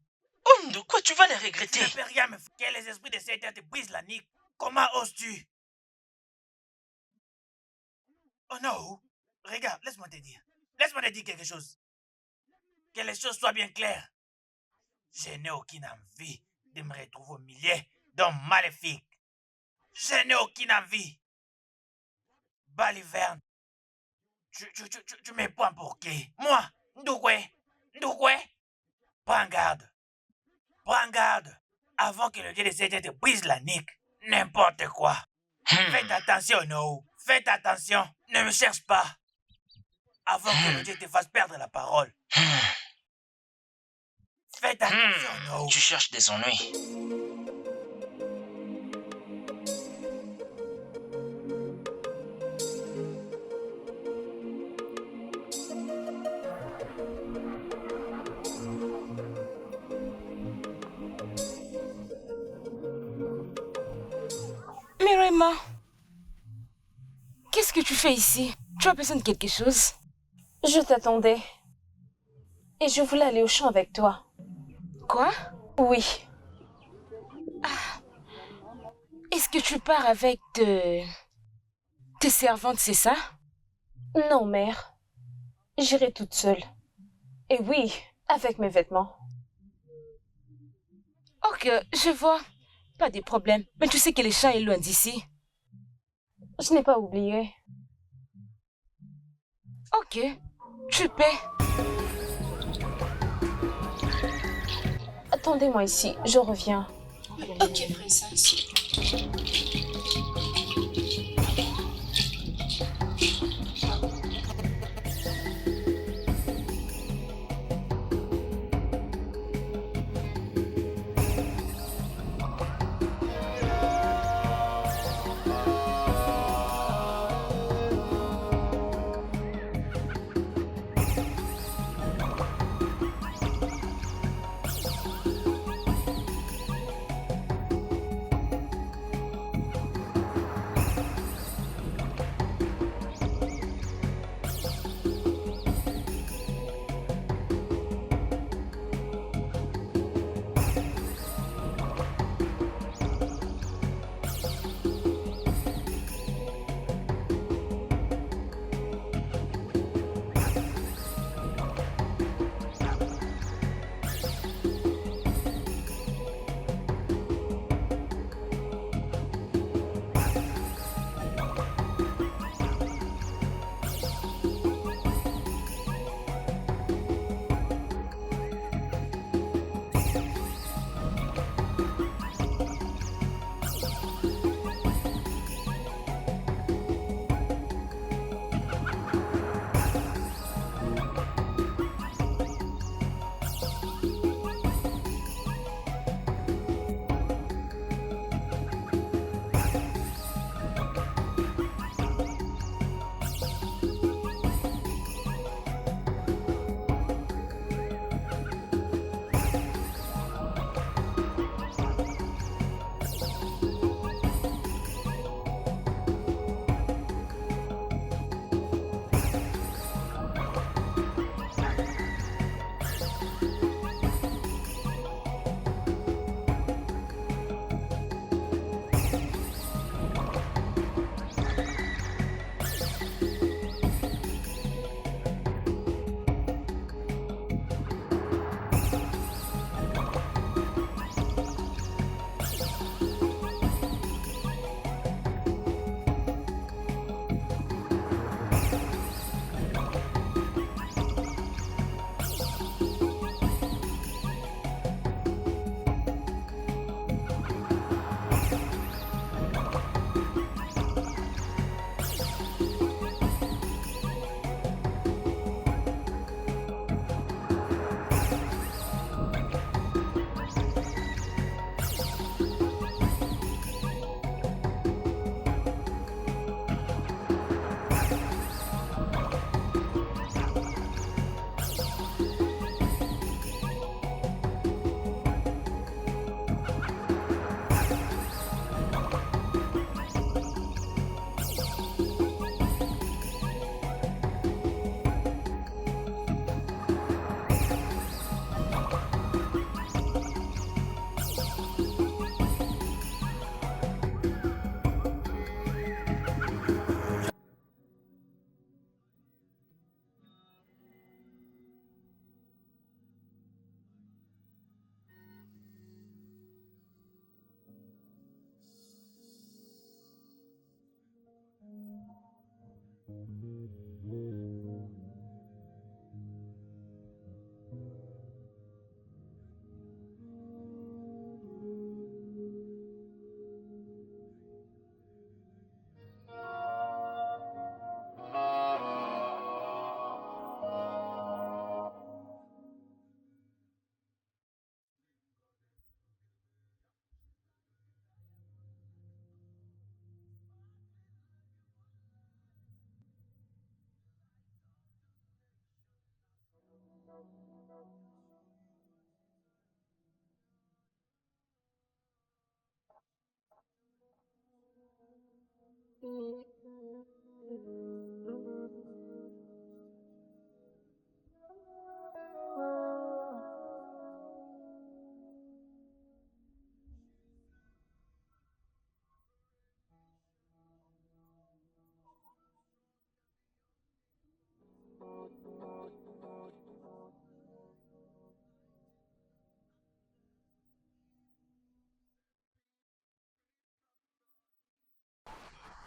Ndokwe, tu vas les Tu regretter. ne peux rien me faire. Que les esprits de cette terre te brisent la nuque. Comment oses-tu? Oh non. Regarde, laisse-moi te dire. Laisse-moi te dire quelque chose. Que les choses soient bien claires. Je n'ai aucune envie de me retrouver au milieu d'hommes maléfiques. Je n'ai aucune envie. Baliverne, tu me prends pour qui? Moi, Ndokwe, prends garde. Prends garde. Avant que le dieu de cette terre te brise la nuque. N'importe quoi. Faites attention, no. Faites attention. Ne me cherche pas. Avant que le dieu te fasse perdre la parole. Faites attention, no. Tu cherches des ennuis. Mirema, qu'est-ce que tu fais ici? Tu as besoin de quelque chose? Je t'attendais. Et je voulais aller au champ avec toi. Quoi? Oui. Est-ce que tu pars avec tes servantes, c'est ça? Non, mère. J'irai toute seule. Et oui, avec mes vêtements. Ok, je vois. Pas de problème. Mais tu sais que le champ est loin d'ici. Je n'ai pas oublié. Ok, tu paies. Attendez-moi ici, je reviens. Ok, princesse.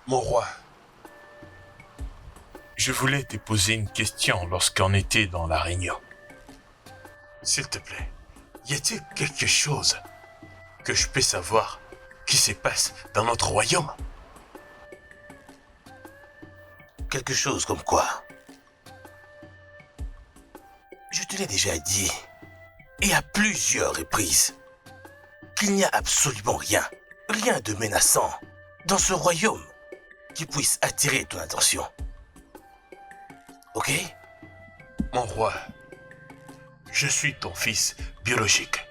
Mon roi, je voulais te poser une question lorsqu'on était dans la réunion. S'il te plaît, y a-t-il quelque chose que je peux savoir qui se passe dans notre royaume? Quelque chose comme quoi? Je te l'ai déjà dit, et à plusieurs reprises, qu'il n'y a absolument rien de menaçant dans ce royaume qui puisse attirer ton attention. Ok? Mon roi, je suis ton fils biologique,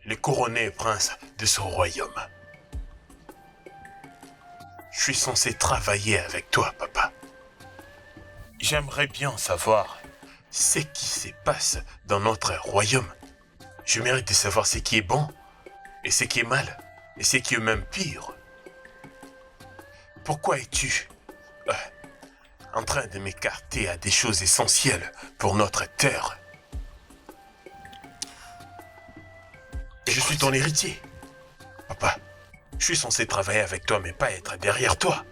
le couronné prince de ce royaume. Je suis censé travailler avec toi, papa. J'aimerais bien savoir ce qui se passe dans notre royaume. Je mérite de savoir ce qui est bon et ce qui est mal et ce qui est même pire. Pourquoi es-tu en train de m'écarter à des choses essentielles pour notre terre? Je suis ton héritier. Papa, je suis censé travailler avec toi mais pas être derrière toi.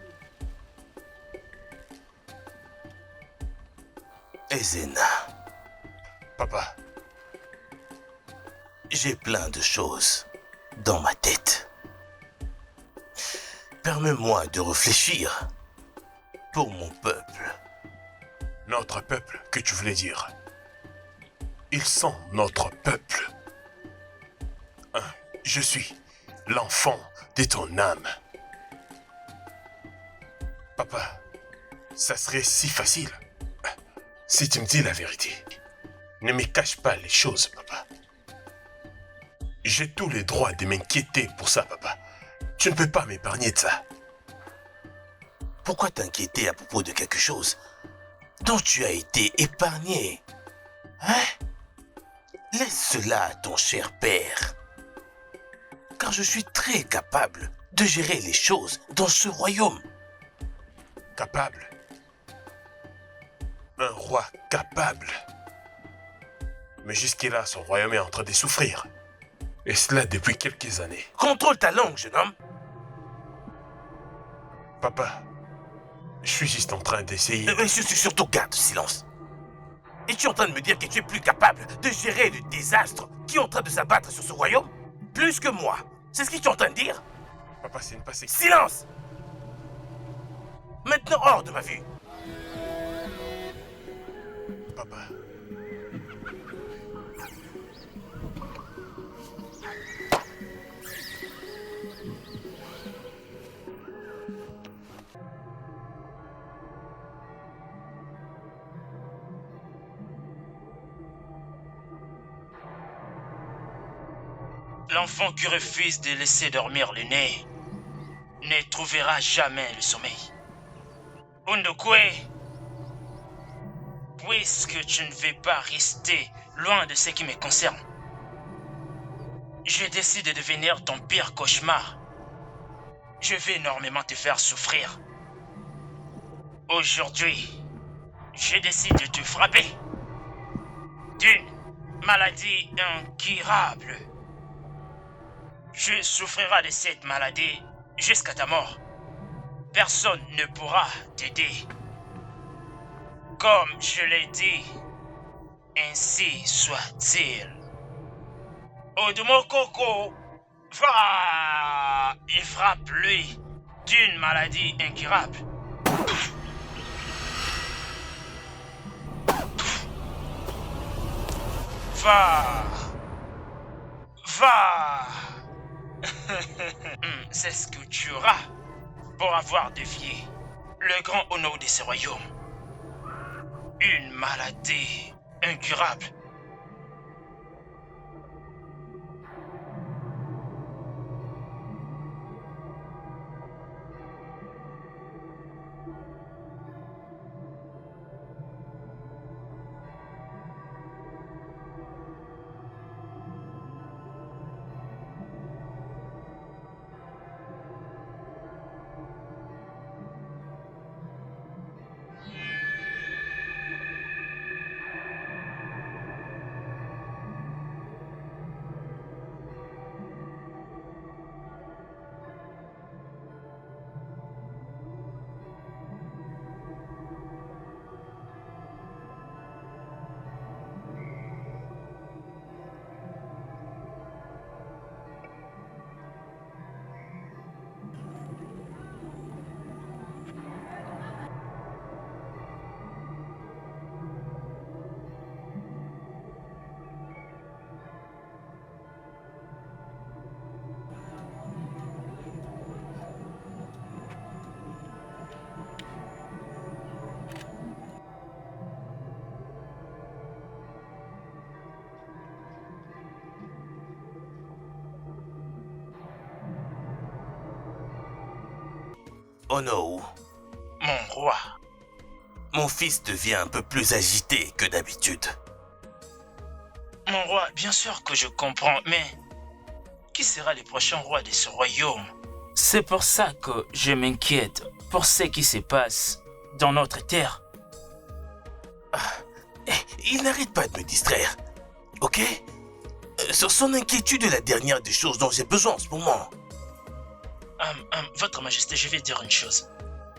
Ezena. Papa. J'ai plein de choses dans ma tête. Permets-moi de réfléchir pour mon peuple. Notre peuple, que tu voulais dire? Ils sont notre peuple. Je suis l'enfant de ton âme. Papa, ça serait si facile si tu me dis la vérité. Ne me cache pas les choses, papa. J'ai tous les droits de m'inquiéter pour ça, papa. Tu ne peux pas m'épargner de ça. Pourquoi t'inquiéter à propos de quelque chose dont tu as été épargné? Hein? Laisse cela à ton cher père. Car je suis très capable de gérer les choses dans ce royaume. Capable? Un roi capable. Mais jusque-là, son royaume est en train de souffrir. Et cela depuis quelques années. Contrôle ta langue, jeune homme. Papa, je suis juste en train d'essayer... Surtout garde silence. Et tu es en train de me dire que tu es plus capable de gérer le désastre qui est en train de s'abattre sur ce royaume? Plus que moi. C'est ce que tu es en train de dire? Papa, c'est une passée... Silence! Maintenant hors de ma vue. Papa... L'enfant qui refuse de laisser dormir l'aîné ne trouvera jamais le sommeil. Undokwe, puisque tu ne veux pas rester loin de ce qui me concerne, je décide de devenir ton pire cauchemar. Je vais énormément te faire souffrir. Aujourd'hui, je décide de te frapper d'une maladie incurable. Tu souffriras de cette maladie jusqu'à ta mort. Personne ne pourra t'aider. Comme je l'ai dit, ainsi soit-il. Odumokoko, va et frappe-lui d'une maladie incurable. Va. C'est ce que tu auras pour avoir défié le grand honneur de ce royaume. Une maladie incurable. Ono, Mon roi. mon fils devient un peu plus agité que d'habitude. Mon roi, bien sûr que je comprends, mais qui sera le prochain roi de ce royaume? C'est pour ça que je m'inquiète pour ce qui se passe dans notre terre. Il n'arrête pas de me distraire, ok? Sur son inquiétude est la dernière des choses dont j'ai besoin en ce moment. Votre Majesté, je vais dire une chose.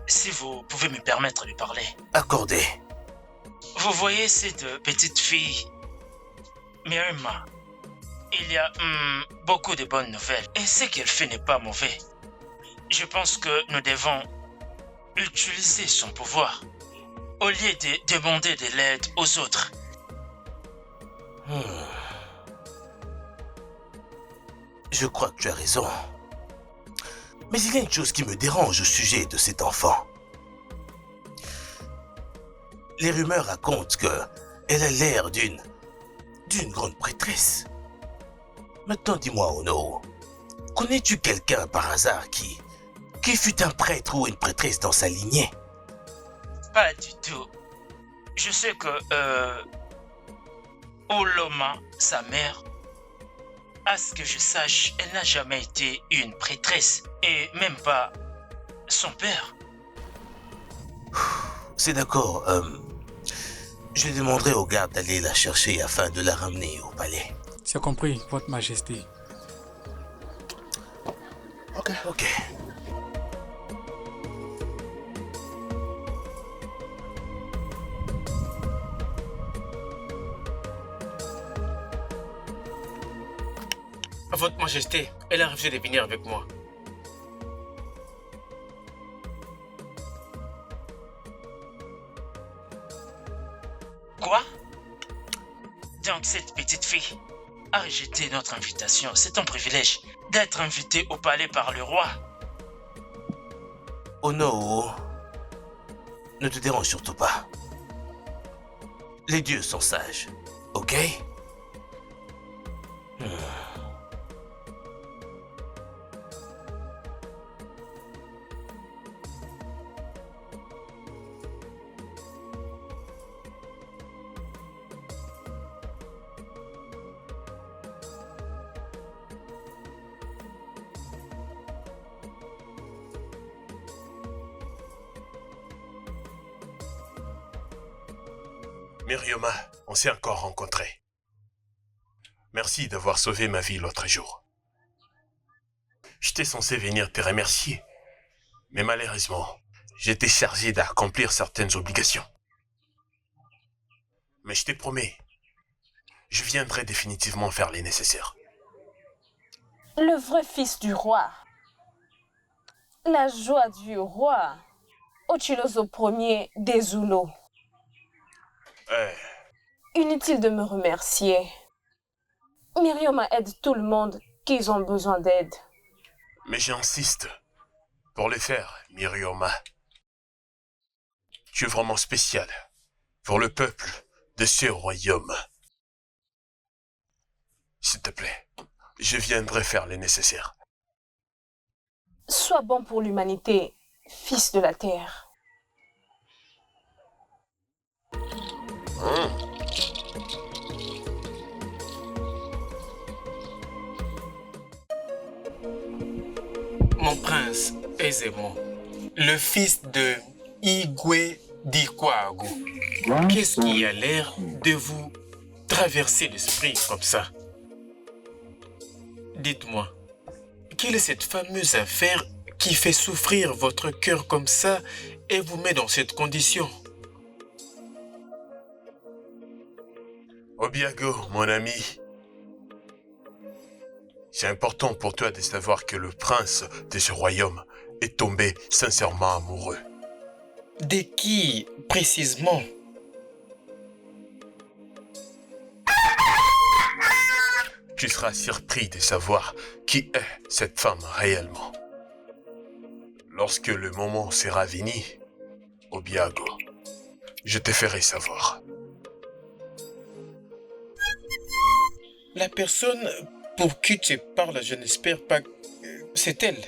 Si vous pouvez me permettre de parler. Accordé. Vous voyez cette petite fille, Miriam, il y a beaucoup de bonnes nouvelles. Et ce qu'elle fait n'est pas mauvais. Je pense que nous devons utiliser son pouvoir au lieu de demander de l'aide aux autres. Je crois que tu as raison. Mais il y a une chose qui me dérange au sujet de cet enfant. Les rumeurs racontent qu'elle a l'air d'une grande prêtresse. Maintenant, dis-moi, Ono, connais-tu quelqu'un par hasard qui fut un prêtre ou une prêtresse dans sa lignée? Pas du tout. Je sais que Uloma, sa mère, à ce que je sache, elle n'a jamais été une prêtresse et même pas son père. C'est d'accord. Je demanderai aux gardes d'aller la chercher afin de la ramener au palais. C'est compris, Votre Majesté. Ok. Votre Majesté, elle a refusé de venir avec moi. Quoi? Donc cette petite fille a rejeté notre invitation. C'est un privilège d'être invitée au palais par le roi. Ono, ne te dérange surtout pas. Les dieux sont sages, ok? Mirioma, on s'est encore rencontrés. Merci d'avoir sauvé ma vie l'autre jour. J'étais censé venir te remercier, mais malheureusement, j'étais chargé d'accomplir certaines obligations. Mais je te promets, je viendrai définitivement faire les nécessaires. Le vrai fils du roi. La joie du roi. Ochiloso Ier des Zulu. Inutile de me remercier. Miriam aide tout le monde qui ont besoin d'aide. Mais j'insiste. Pour le faire, Mirioma. Tu es vraiment spécial. Pour le peuple de ce royaume. S'il te plaît, je viendrai faire les nécessaires. Sois bon pour l'humanité, fils de la terre. Mon prince Ezemo, le fils de Igwe Dikwago, qu'est-ce qui a l'air de vous traverser l'esprit comme ça? Dites-moi, quelle est cette fameuse affaire qui fait souffrir votre cœur comme ça et vous met dans cette condition? Obiago, mon ami. C'est important pour toi de savoir que le prince de ce royaume est tombé sincèrement amoureux. De qui, précisément? Tu seras surpris de savoir qui est cette femme réellement. Lorsque le moment sera venu, Obiago, je te ferai savoir. La personne pour qui tu parles, je n'espère pas que c'est elle.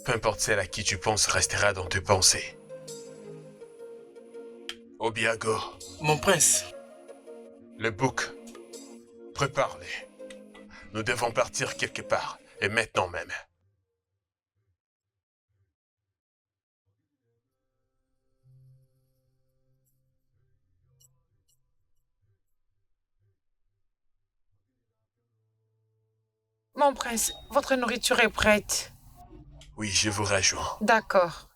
Peu importe celle à qui tu penses restera dans tes pensées. Obiago. Mon prince. Le bouc. Prépare-les. Nous devons partir quelque part, et maintenant même. Mon prince, votre nourriture est prête. Oui, je vous rejoins. D'accord.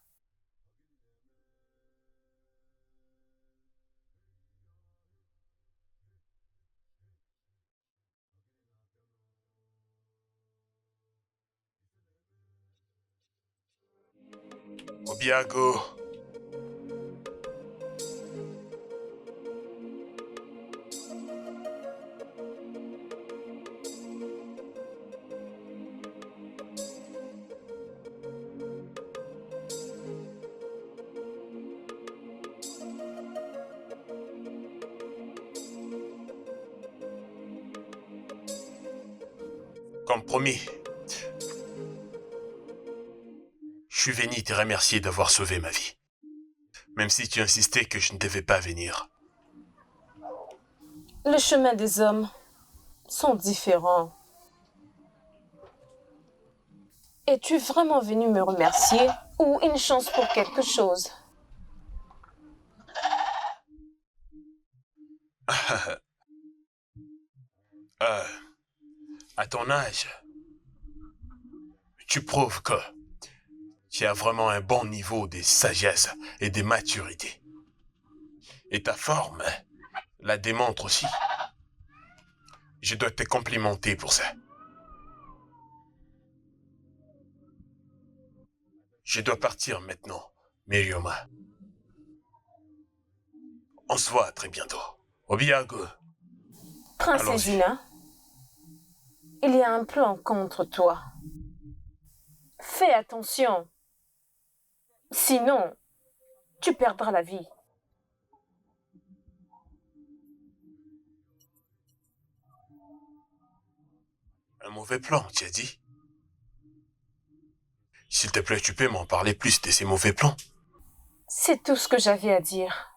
Obiago. Comme promis, je suis venu te remercier d'avoir sauvé ma vie. Même si tu insistais que je ne devais pas venir. Les chemins des hommes sont différents. Es-tu vraiment venu me remercier ou une chance pour quelque chose? À ton âge, tu prouves que tu as vraiment un bon niveau de sagesse et de maturité. Et ta forme la démontre aussi. Je dois te complimenter pour ça. Je dois partir maintenant, Mirioma. On se voit très bientôt. Obiago. Princesse Gina, il y a un plan contre toi. Fais attention. Sinon, tu perdras la vie. Un mauvais plan, tu as dit? S'il te plaît, tu peux m'en parler plus de ces mauvais plans? C'est tout ce que j'avais à dire.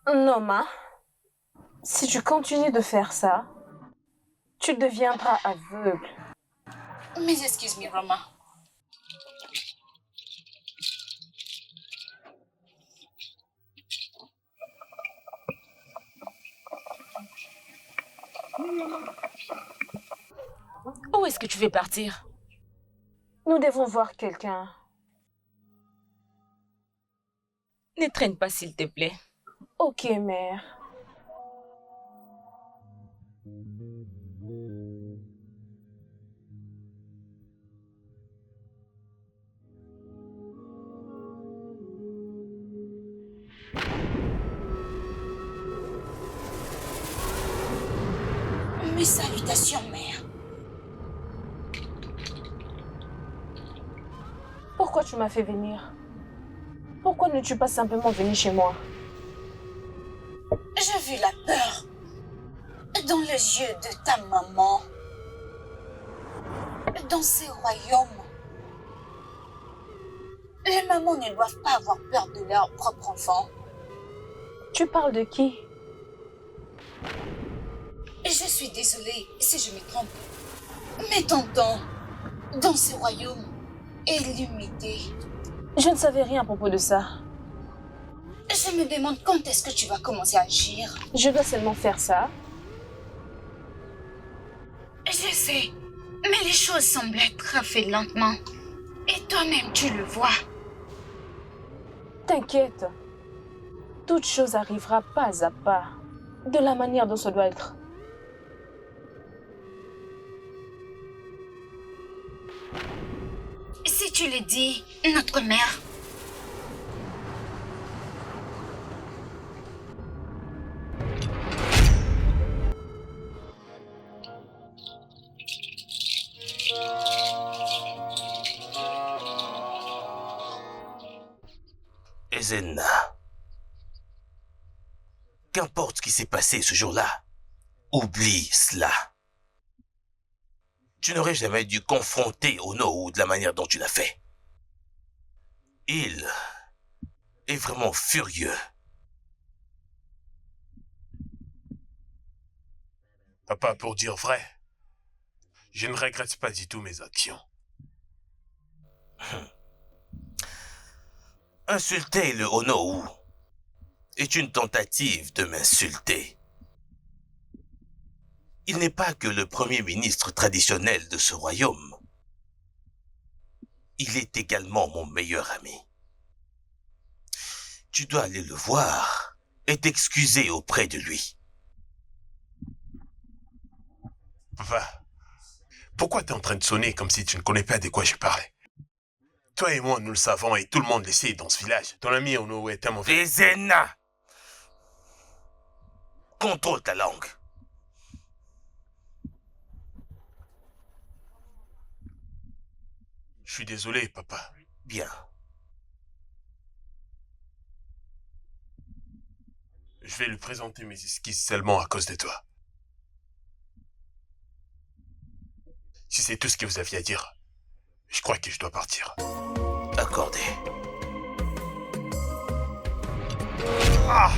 Noma, si tu continues de faire ça, tu deviendras aveugle. Mes excuses, Miroma. Où est-ce que tu veux partir? Nous devons voir quelqu'un. Ne traîne pas, s'il te plaît. Ok, mère. Mes salutations, mère. Pourquoi tu m'as fait venir? Pourquoi n'es-tu pas simplement venu chez moi? J'ai vu la peur dans les yeux de ta maman. Dans ces royaumes, les mamans ne doivent pas avoir peur de leur propre enfant. Tu parles de qui? Je suis désolée si je me trompe. Mais tonton, dans ces royaumes, est limité. Je ne savais rien à propos de ça. Je me demande quand est-ce que tu vas commencer à agir. Je dois seulement faire ça. Je sais, mais les choses semblent être faites lentement. Et toi-même, tu le vois. T'inquiète. Toute chose arrivera pas à pas, de la manière dont ça doit être. Si tu le dis, notre mère. Zenna, qu'importe ce qui s'est passé ce jour-là, oublie cela. Tu n'aurais jamais dû confronter Ono de la manière dont tu l'as fait. Il est vraiment furieux. Papa, pour dire vrai, je ne regrette pas du tout mes actions. Insulter le Ono est une tentative de m'insulter. Il n'est pas que le premier ministre traditionnel de ce royaume. Il est également mon meilleur ami. Tu dois aller le voir et t'excuser auprès de lui. Papa, pourquoi t'es en train de sonner comme si tu ne connais pas de quoi je parlais? Toi et moi, nous le savons et tout le monde le sait dans ce village. Ton ami Ono est un mauvais... Zenna! Contrôle ta langue. Je suis désolé, papa. Bien. Je vais lui présenter mes esquisses seulement à cause de toi. Si c'est tout ce que vous aviez à dire, je crois que je dois partir. Accordé. Ah!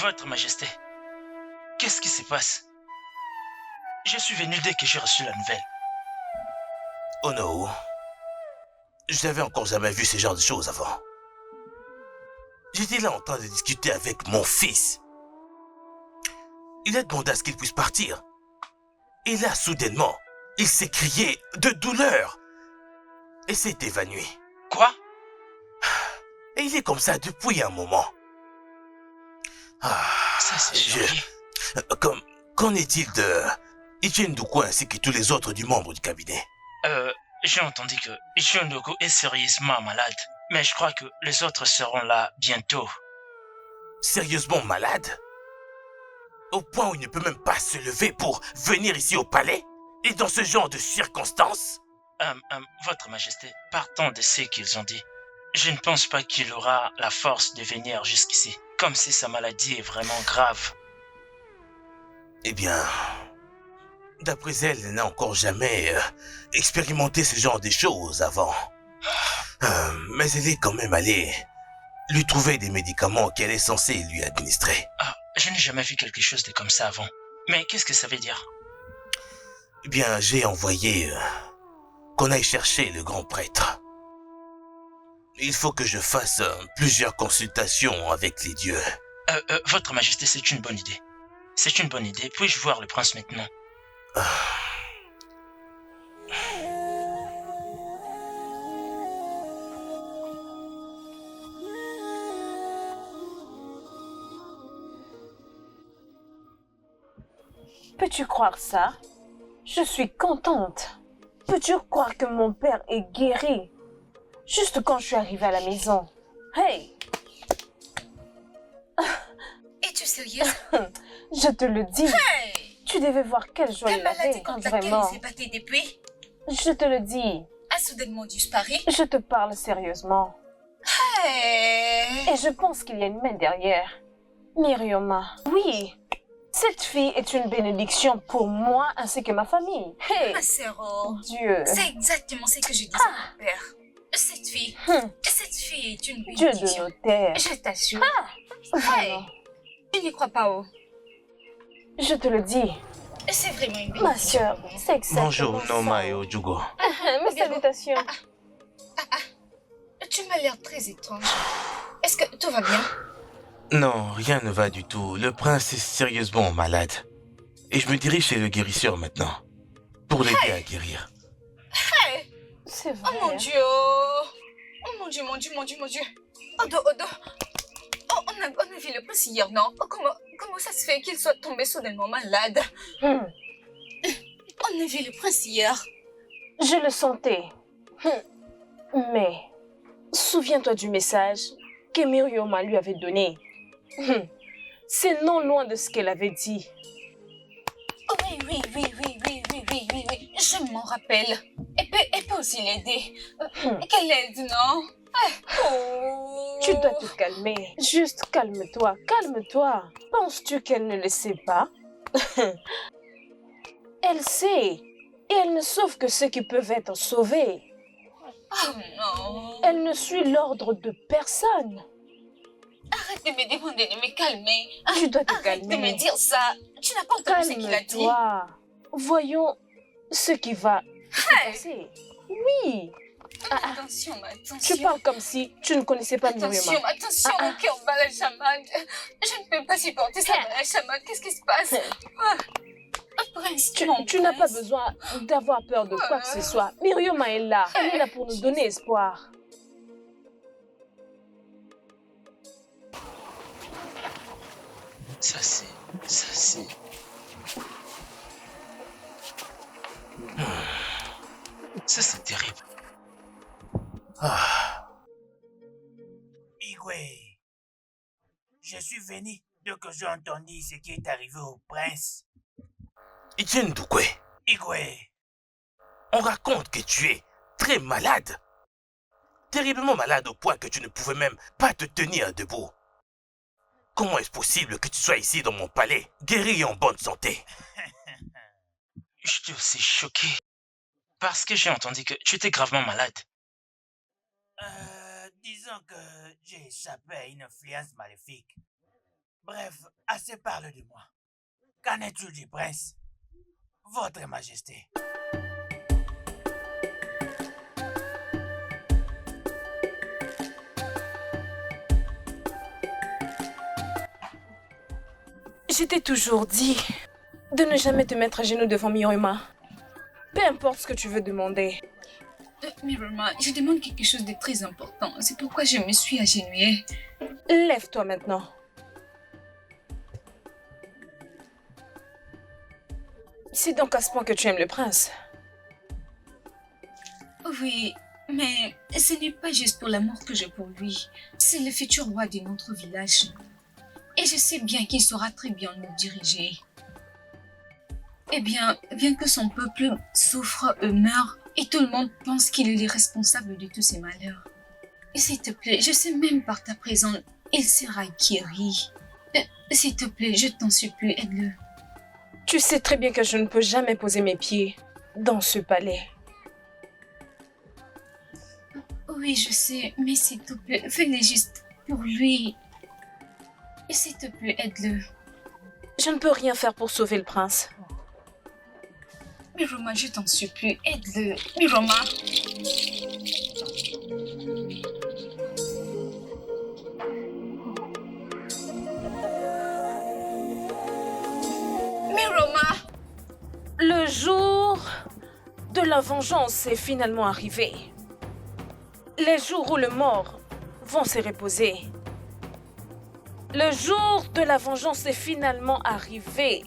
Votre Majesté, qu'est-ce qui se passe? Je suis venu dès que j'ai reçu la nouvelle. Oh non. Je n'avais encore jamais vu ce genre de choses avant. J'étais là en train de discuter avec mon fils. Il a demandé à ce qu'il puisse partir. Et là, soudainement, il s'est crié de douleur et s'est évanoui. Quoi? Et il est comme ça depuis un moment. Ça, c'est surpris. Qu'en est-il de Etienne Doukou ainsi que tous les autres du membre du cabinet? J'ai entendu que Etienne Doukou est sérieusement malade, mais je crois que les autres seront là bientôt. Sérieusement malade? Au point où il ne peut même pas se lever pour venir ici au palais? Et dans ce genre de circonstances? Votre Majesté, partant de ce qu'ils ont dit, je ne pense pas qu'il aura la force de venir jusqu'ici, comme si sa maladie est vraiment grave. Eh bien, d'après elle, elle n'a encore jamais expérimenté ce genre de choses avant. Mais elle est quand même allée lui trouver des médicaments qu'elle est censée lui administrer. Je n'ai jamais vu quelque chose de comme ça avant. Mais qu'est-ce que ça veut dire? Eh bien, j'ai envoyé qu'on aille chercher le grand prêtre. Il faut que je fasse plusieurs consultations avec les dieux. Votre Majesté, c'est une bonne idée. C'est une bonne idée. Puis-je voir le prince maintenant? Peux-tu croire ça? Je suis contente. Peux-tu croire que mon père est guéri? Juste quand je suis arrivée à la maison. Hey! Es-tu sérieuse? Je te le dis. Hey! Tu devais voir quelle joie Ta il maladie avait, contre laquelle vraiment. il s'est battu depuis Je te le dis, a soudainement disparu. je te parle sérieusement. Hey. Et je pense qu'il y a une main derrière. Myrioma, oui, cette fille est une bénédiction pour moi ainsi que ma famille. Hey, Ma sœur, Dieu, c'est exactement ce que je disais à mon père. Cette fille est une Dieu de bénédiction. nos terres. Je t'assure. Vraiment, Tu n'y crois pas, oh? je te le dis, C'est vraiment une bénédiction. ma sœur, c'est exactement Bonjour, ça. Noma et Ojugo. Mes salutations. Tu m'as l'air très étrange. Est-ce que tout va bien? Non, rien ne va du tout. Le prince est sérieusement malade. Et je me dirige chez le guérisseur maintenant. Pour l'aider à guérir. Hey. C'est Oh vrai. mon Dieu! Oh mon Dieu, mon Dieu, mon Dieu, mon Dieu! Odo, Odo! Oh, on a vu le prince hier, non? Oh, comment ça se fait qu'il soit tombé soudainement malade? On a vu le prince hier. Je le sentais. Mais, souviens-toi du message que Myrioma lui avait donné. C'est non loin de ce qu'elle avait dit. Oh, oui. Je m'en rappelle. Elle peut aussi l'aider. Qu'elle aide, non? Oh. Tu dois te calmer. Juste calme-toi, calme-toi. Penses-tu qu'elle ne le sait pas? Elle sait. Et elle ne sauve que ceux qui peuvent être sauvés. Oh non. Elle ne suit l'ordre de personne. Arrête de me demander de me calmer. Tu dois te Arrête calmer. de me dire ça. Tu n'as pas entendu ce qu'il a dit. Calme-toi. Voyons ce qui va se passer. Oui. Attention, attention. Tu parles comme si tu ne connaissais pas Attention, Myrioma. attention, mon cœur bat la chamade. Je ne peux pas supporter ça bat la chamade. Qu'est-ce qui se passe? Prince, Tu n'as pas besoin d'avoir peur de quoi que ce soit. Myrioma est là. Elle est là pour nous donner espoir. Ça c'est... Ça c'est terrible. Igwe, je suis venu dès que j'ai entendu ce qui est arrivé au prince. Etienne Doukwe, Igwe, on raconte que tu es très malade. Terriblement malade au point que tu ne pouvais même pas te tenir debout. Comment est-ce possible que tu sois ici dans mon palais, guéri et en bonne santé? Je suis aussi choqué. Parce que j'ai entendu que tu étais gravement malade. Disons que j'ai échappé à une influence maléfique. Bref, assez parlé de moi. Qu'en est-il du prince? Votre Majesté. Je t'ai toujours dit de ne jamais te mettre à genoux devant Myrioma. Peu importe ce que tu veux demander. Myrioma, je demande quelque chose de très important. C'est pourquoi je me suis agenouillée. Lève-toi maintenant. C'est donc à ce point que tu aimes le prince. Oui, mais ce n'est pas juste pour l'amour que j'ai pour lui. C'est le futur roi de notre village. Et je sais bien qu'il saura très bien nous diriger. Eh bien que son peuple souffre et meure, et tout le monde pense qu'il est le responsable de tous ses malheurs. Et s'il te plaît, je sais même par ta présence, il sera guéri. S'il te plaît, je t'en supplie, aide-le. Tu sais très bien que je ne peux jamais poser mes pieds dans ce palais. Oui, je sais, mais s'il te plaît, fais-le juste pour lui. Et s'il te plaît, aide-le. Je ne peux rien faire pour sauver le prince. Myrioma, je t'en supplie, aide-le. Myrioma. Myrioma. Le jour de la vengeance est finalement arrivé. Les jours où les morts vont se reposer. Le jour de la vengeance est finalement arrivé.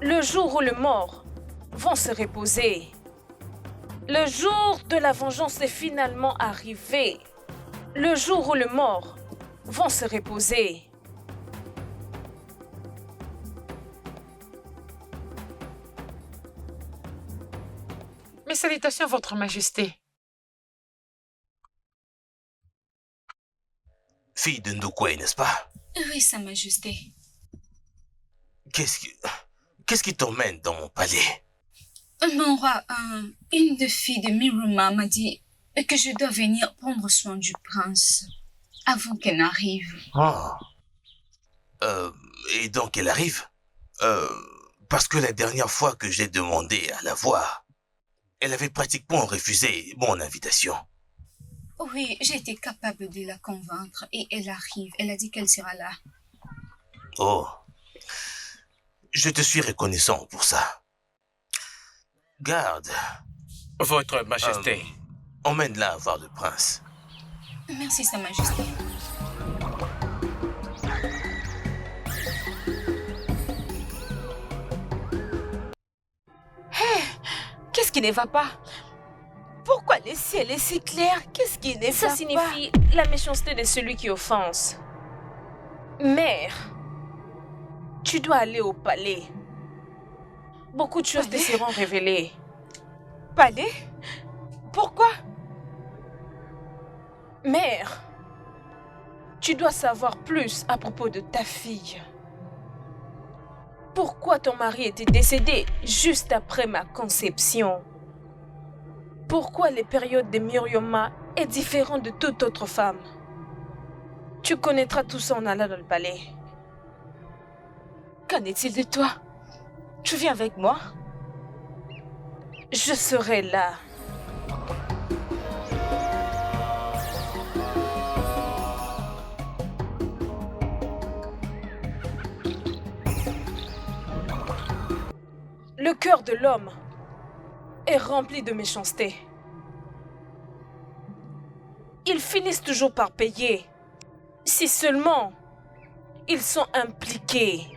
Le jour où les morts vont se reposer. Le jour de la vengeance est finalement arrivé. Le jour où les morts vont se reposer. Mes salutations, Votre Majesté. Fille de Ndokwe, n'est-ce pas? Oui, Sa Majesté. Qu'est-ce qui t'emmène dans mon palais? Mon roi, une des filles de Miruma m'a dit que je dois venir prendre soin du prince avant qu'elle n'arrive. Ah. Et donc elle arrive? Parce que la dernière fois que j'ai demandé à la voir, elle avait pratiquement refusé mon invitation. Oui, j'ai été capable de la convaincre et elle arrive. Elle a dit qu'elle sera là. Oh. Je te suis reconnaissant pour ça. Garde. Votre Majesté. Emmène-la voir le prince. Merci, Sa Majesté. Hé, qu'est-ce qui ne va pas? Pourquoi le ciel est si clair? Qu'est-ce qui ne va pas? Ça signifie la méchanceté de celui qui offense. Mère, tu dois aller au palais. Beaucoup de choses te seront révélées. Palais? Pourquoi? Mère, tu dois savoir plus à propos de ta fille. Pourquoi ton mari était décédé juste après ma conception? Pourquoi les périodes de Myrioma est différente de toute autre femme? Tu connaîtras tout ça en allant dans le palais. Qu'en est-il de toi? Tu viens avec moi? Je serai là. Le cœur de l'homme est rempli de méchanceté. Ils finissent toujours par payer, si seulement ils sont impliqués.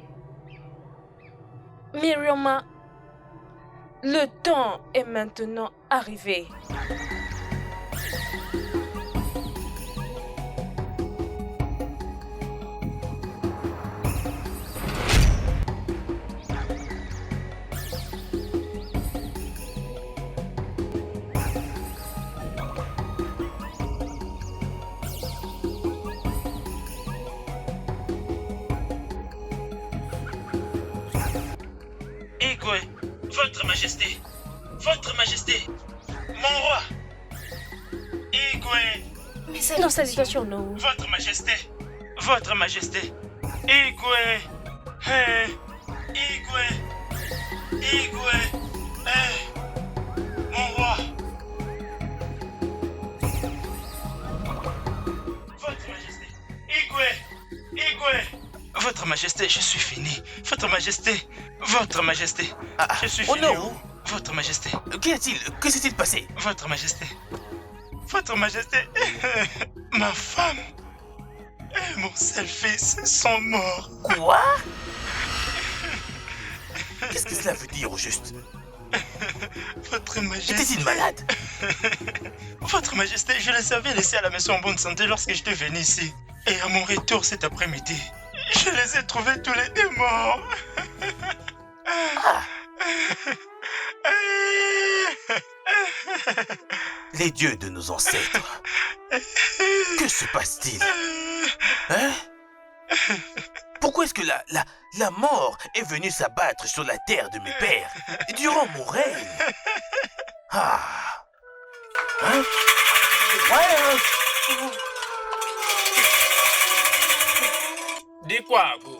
Myrioma, le temps est maintenant arrivé. Igwe, Votre Majesté, Votre Majesté, mon roi. Igwe. Nos salutations, non. Votre Majesté, Votre Majesté, Igwe. Hey, Igwe, Igwe, hey, mon roi. Votre Majesté, Igwe, Igwe. Votre Majesté, je suis fini. Votre Majesté, Votre Majesté, je suis fini. Oh non. Votre Majesté. Qu'y a-t-il? Que s'est-il passé? Votre Majesté, Votre Majesté, ma femme et mon seul fils sont morts. Quoi? Qu'est-ce que cela veut dire au juste? Votre Majesté. Était-il malade? Votre Majesté, je les avais laissés à la maison en bonne santé lorsque j'étais venu ici. Et à mon retour cet après-midi, je les ai trouvés tous les deux morts. Les dieux de nos ancêtres. Que se passe-t-il? Hein? Pourquoi est-ce que la mort est venue s'abattre sur la terre de mes pères durant mon règne? Ah. Hein? Dis quoi, Agu?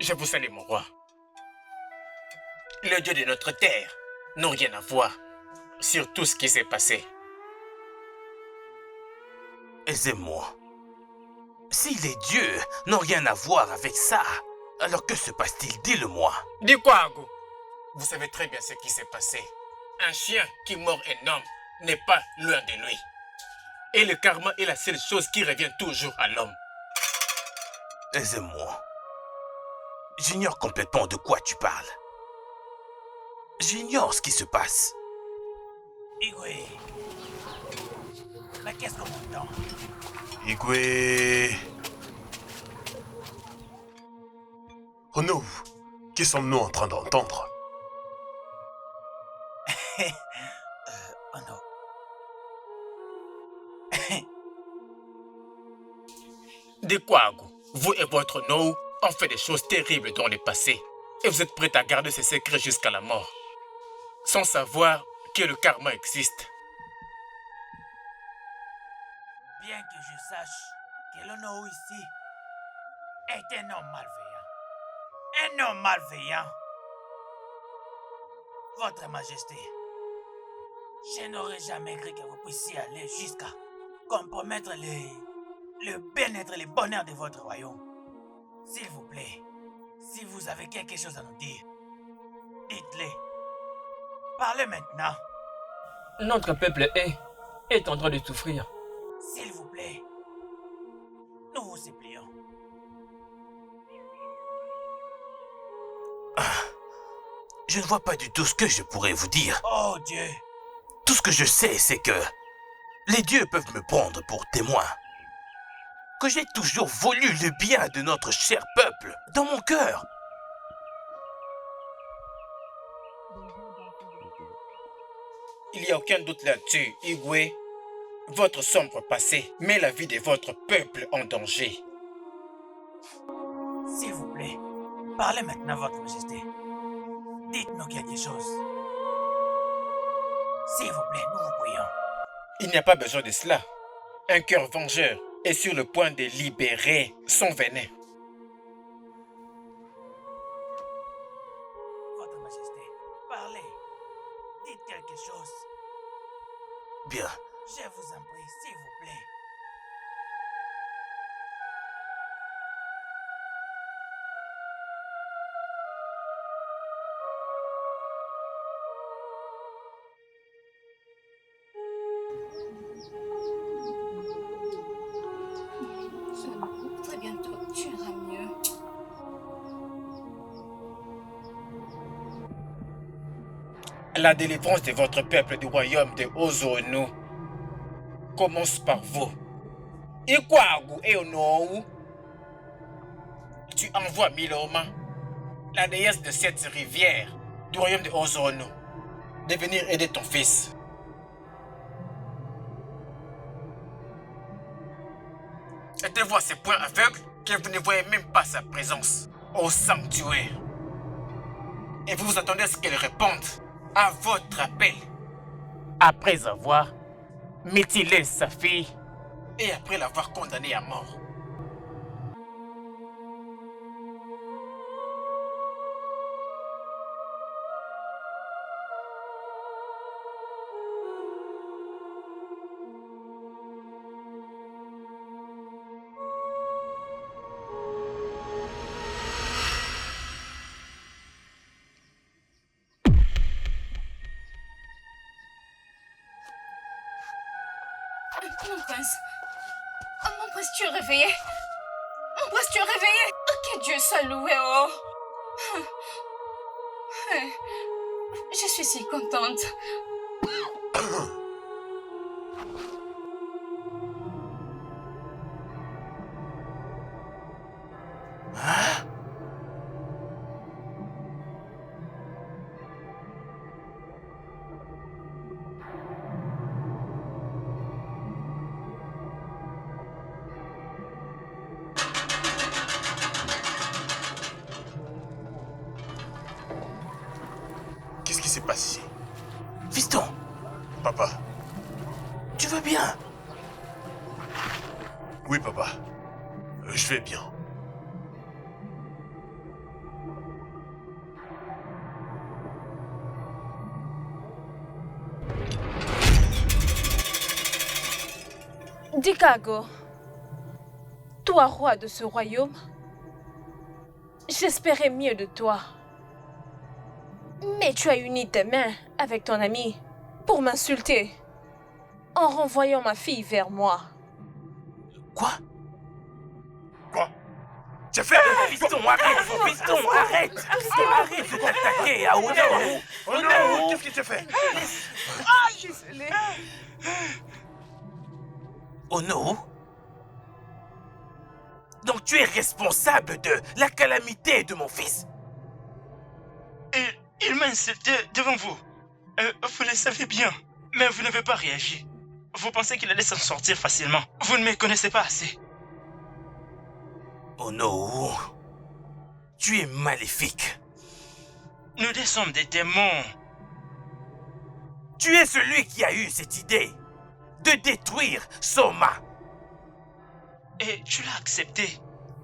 Je vous salue, mon roi. Le dieu de notre terre n'a rien à voir sur tout ce qui s'est passé. Aisez-moi. Si les dieux n'ont rien à voir avec ça, alors que se passe-t-il? Dis-le-moi. Dis quoi, Agu? Vous savez très bien ce qui s'est passé. Un chien qui mord un homme n'est pas loin de lui. Et le karma est la seule chose qui revient toujours à l'homme. Aisez-moi. J'ignore complètement de quoi tu parles. J'ignore ce qui se passe. Igwe. Mais qu'est-ce qu'on entend? Igwe. Ono, que sommes-nous en train d'entendre? Dekwago, vous et votre No ont fait des choses terribles dans le passé. Et vous êtes prêts à garder ces secrets jusqu'à la mort. Sans savoir que le karma existe. Bien que je sache que l'Ono ici est un homme malveillant. Un homme malveillant. Votre Majesté, je n'aurais jamais cru que vous puissiez aller jusqu'à compromettre le bien-être et le bonheur de votre royaume. S'il vous plaît, si vous avez quelque chose à nous dire, dites-le. Parlez maintenant. Notre peuple est en train de souffrir. S'il vous plaît, nous vous supplions. Je ne vois pas du tout ce que je pourrais vous dire. Oh Dieu! Tout ce que je sais, c'est que les dieux peuvent me prendre pour témoin. Que j'ai toujours voulu le bien de notre cher peuple dans mon cœur. Il n'y a aucun doute là-dessus, Igwe. Votre sombre passé met la vie de votre peuple en danger. S'il vous plaît, parlez maintenant, Votre Majesté. Dites-nous quelque chose. S'il vous plaît, nous vous prions. Il n'y a pas besoin de cela. Un cœur vengeur est sur le point de libérer son venin. Votre Majesté, parlez. Dites quelque chose. Bien. Je vous en prie, s'il vous plaît. Très bientôt, tu iras mieux. La délivrance de votre peuple du royaume de Ozono commence par vous. Ikwagu et Onou, tu envoies Miloma, la déesse de cette rivière du royaume de Ozono, de venir aider ton fils. Êtes-vous à ce point aveugle que vous ne voyez même pas sa présence au sanctuaire? Et vous vous attendez à ce qu'elle réponde à votre appel. Après avoir mutilé sa fille et après l'avoir condamnée à mort. Mon prince, tu es réveillé? Mon prince, tu es réveillé? Que Dieu soit loué, oh! Je suis si contente. Qu'est-ce qui se passe ici? Fiston! Papa. Tu vas bien? Oui, papa. Je vais bien. Dikago, toi roi de ce royaume, j'espérais mieux de toi. Mais tu as uni tes mains avec ton ami pour m'insulter en renvoyant ma fille vers moi. Quoi? Quoi? Tu as fait... Fiston, arrête! Fiston, arrête! Arrête de t'attaquer à Ono! Oh non! Qu'est-ce que tu as fait? Ah, je suis désolée. Ono? Donc tu es responsable de la calamité de mon fils? Il m'a insulté devant vous. Vous le savez bien, mais vous n'avez pas réagi. Vous pensez qu'il allait s'en sortir facilement. Vous ne me connaissez pas assez. Oh non, tu es maléfique. Nous deux sommes des démons. Tu es celui qui a eu cette idée de détruire Soma. Et tu l'as accepté.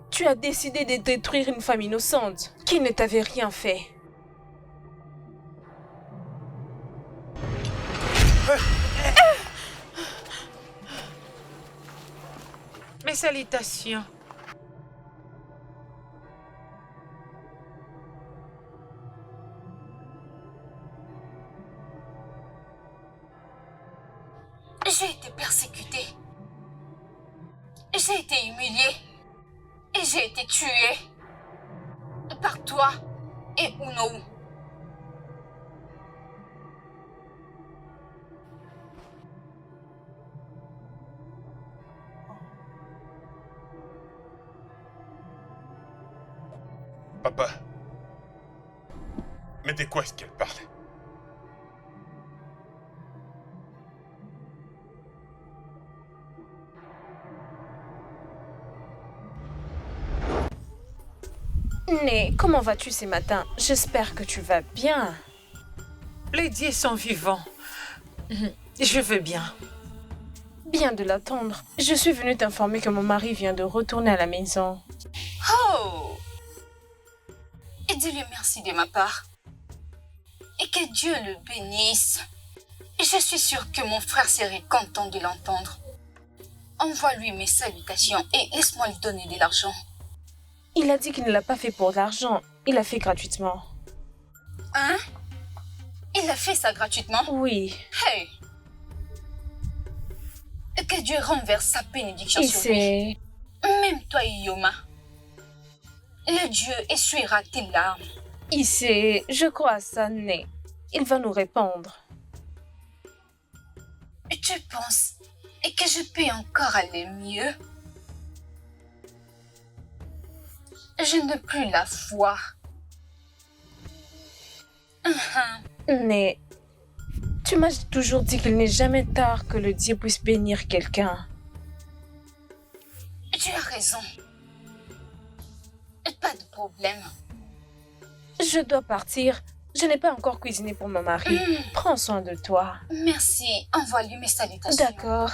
Tu as décidé de détruire une femme innocente qui ne t'avait rien fait. Mes salutations. J'ai été persécutée. J'ai été humiliée. Et j'ai été tuée. Par toi et Unou. Papa. Mais de quoi est-ce qu'elle parle? Né, comment vas-tu ce matin? J'espère que tu vas bien. Les dieux sont vivants. Je veux bien. Bien de l'attendre. Je suis venue t'informer que mon mari vient de retourner à la maison. Oh! Et dis-lui merci de ma part. Et que Dieu le bénisse. Et je suis sûre que mon frère serait content de l'entendre. Envoie-lui mes salutations et laisse-moi lui donner de l'argent. Il a dit qu'il ne l'a pas fait pour l'argent. Il l'a fait gratuitement. Hein? Il a fait ça gratuitement? Oui. Hey! Que Dieu renverse sa bénédiction sur lui. Et Même toi, Yoma. Le Dieu essuiera tes larmes. Issé, je crois à ça, Né. Il va nous répondre. Tu penses que je peux encore aller mieux? Je n'ai plus la foi. Né, tu m'as toujours dit qu'il n'est jamais tard que le Dieu puisse bénir quelqu'un. Tu as raison. Pas de problème. Je dois partir. Je n'ai pas encore cuisiné pour mon mari. Prends soin de toi. Merci. Envoie-lui mes salutations. D'accord.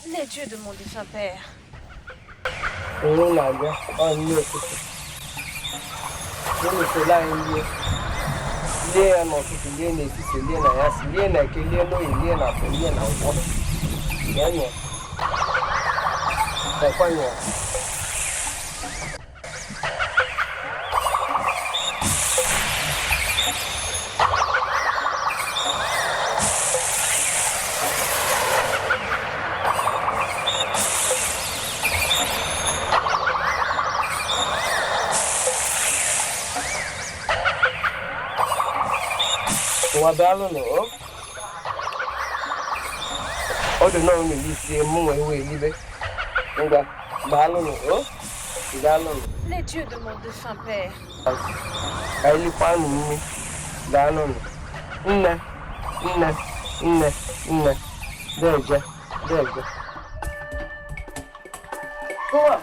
Les dieux de mon défunt père. Wadalono, oh, the no, you moon away, live. Balono, Dalon. Les dieux de mon défunt père. I live on me, Dalon. Deja. Go on.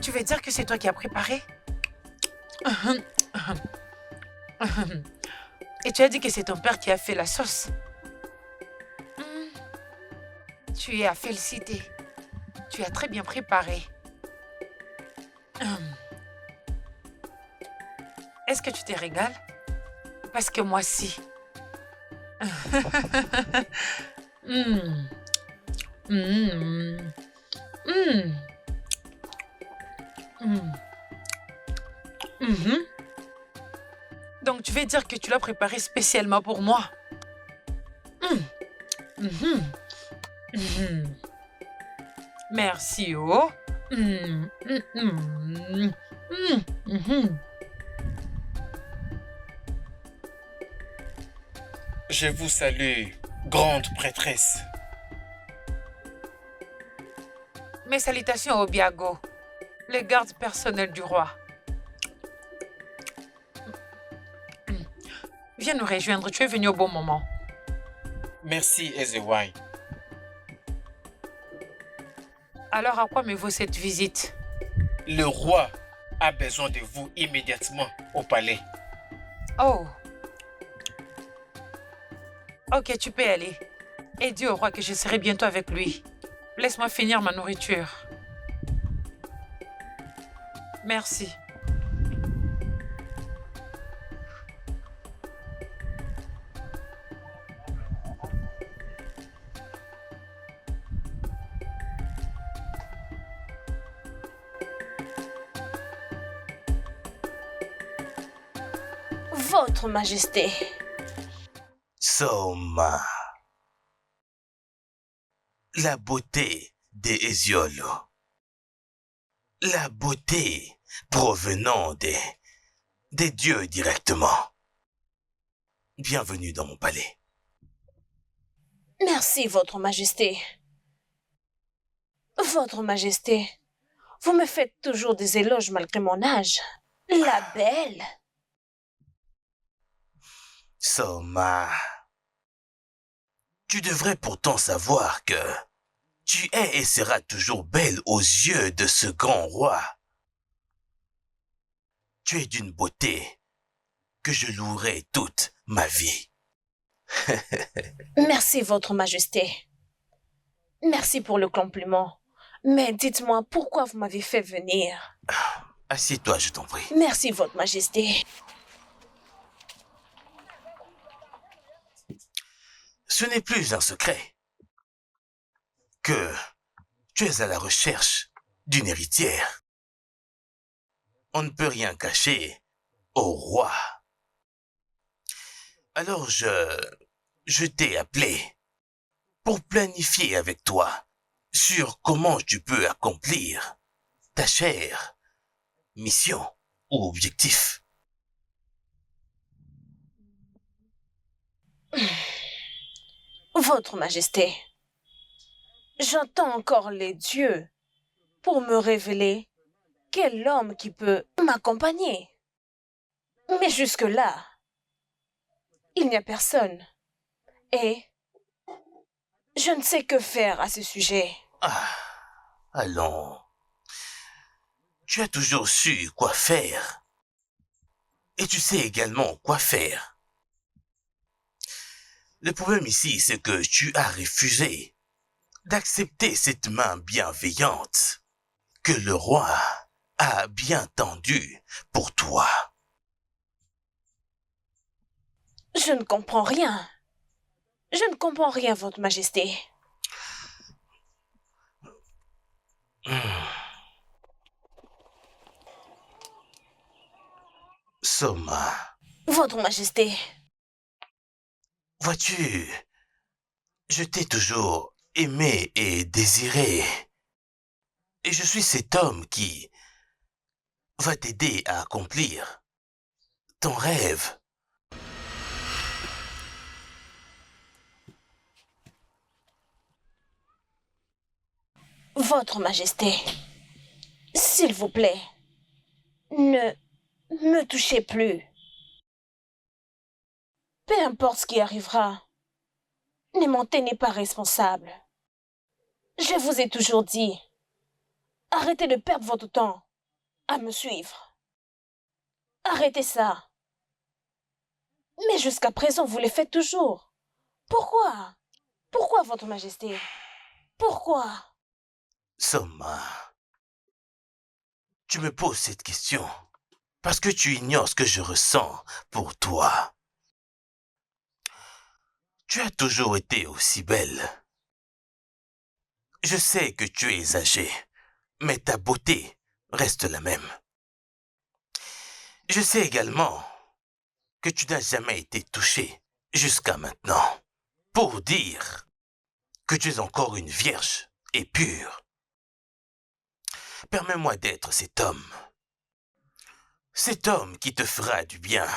Tu veux dire que c'est toi qui as préparé? Et tu as dit que c'est ton père qui a fait la sauce. Tu es à féliciter. Tu as très bien préparé. Est-ce que tu te régales? Parce que moi, si. Hmm. Hmm. Hmm. Hmm. Mhm. Donc, tu veux dire que tu l'as préparé spécialement pour moi? Mhm. Mhm. Merci, oh. Mhm. Mhm. Mhm. Je vous salue, grande prêtresse. Mes salutations au Biago, le garde personnel du roi. Viens nous rejoindre, tu es venu au bon moment. Merci, Ezewai. Alors, à quoi me vaut cette visite? Le roi a besoin de vous immédiatement au palais. Oh. Ok, tu peux aller. Et dis au roi que je serai bientôt avec lui. Laisse-moi finir ma nourriture. Merci. Votre Majesté. Soma. La beauté des Eziolo. La beauté provenant des dieux directement. Bienvenue dans mon palais. Merci, Votre Majesté. Votre Majesté, vous me faites toujours des éloges malgré mon âge. La belle. Soma. Tu devrais pourtant savoir que tu es et seras toujours belle aux yeux de ce grand roi. Tu es d'une beauté que je louerai toute ma vie. Merci, Votre Majesté. Merci pour le compliment. Mais dites-moi, pourquoi vous m'avez fait venir? Assieds-toi, je t'en prie. Merci, Votre Majesté. Ce n'est plus un secret que tu es à la recherche d'une héritière. On ne peut rien cacher au roi. Alors je t'ai appelé pour planifier avec toi sur comment tu peux accomplir ta chère mission ou objectif. Votre Majesté, j'entends encore les dieux pour me révéler quel homme qui peut m'accompagner. Mais jusque-là, il n'y a personne. Et je ne sais que faire à ce sujet. Ah, allons. Tu as toujours su quoi faire. Et tu sais également quoi faire. Le problème ici, c'est que tu as refusé d'accepter cette main bienveillante que le roi a bien tendue pour toi. Je ne comprends rien. Je ne comprends rien, Votre Majesté. Soma. Votre Majesté. Vois-tu, je t'ai toujours aimé et désiré. Et je suis cet homme qui va t'aider à accomplir ton rêve. Votre Majesté, s'il vous plaît, ne me touchez plus. Peu importe ce qui arrivera, ne m'en tenez pas responsable. Je vous ai toujours dit, arrêtez de perdre votre temps à me suivre. Arrêtez ça. Mais jusqu'à présent, vous le faites toujours. Pourquoi? Pourquoi, Votre Majesté? Pourquoi? Soma, tu me poses cette question parce que tu ignores ce que je ressens pour toi. Tu as toujours été aussi belle. Je sais que tu es âgée, mais ta beauté reste la même. Je sais également que tu n'as jamais été touchée jusqu'à maintenant, pour dire que tu es encore une vierge et pure. Permets-moi d'être cet homme qui te fera du bien,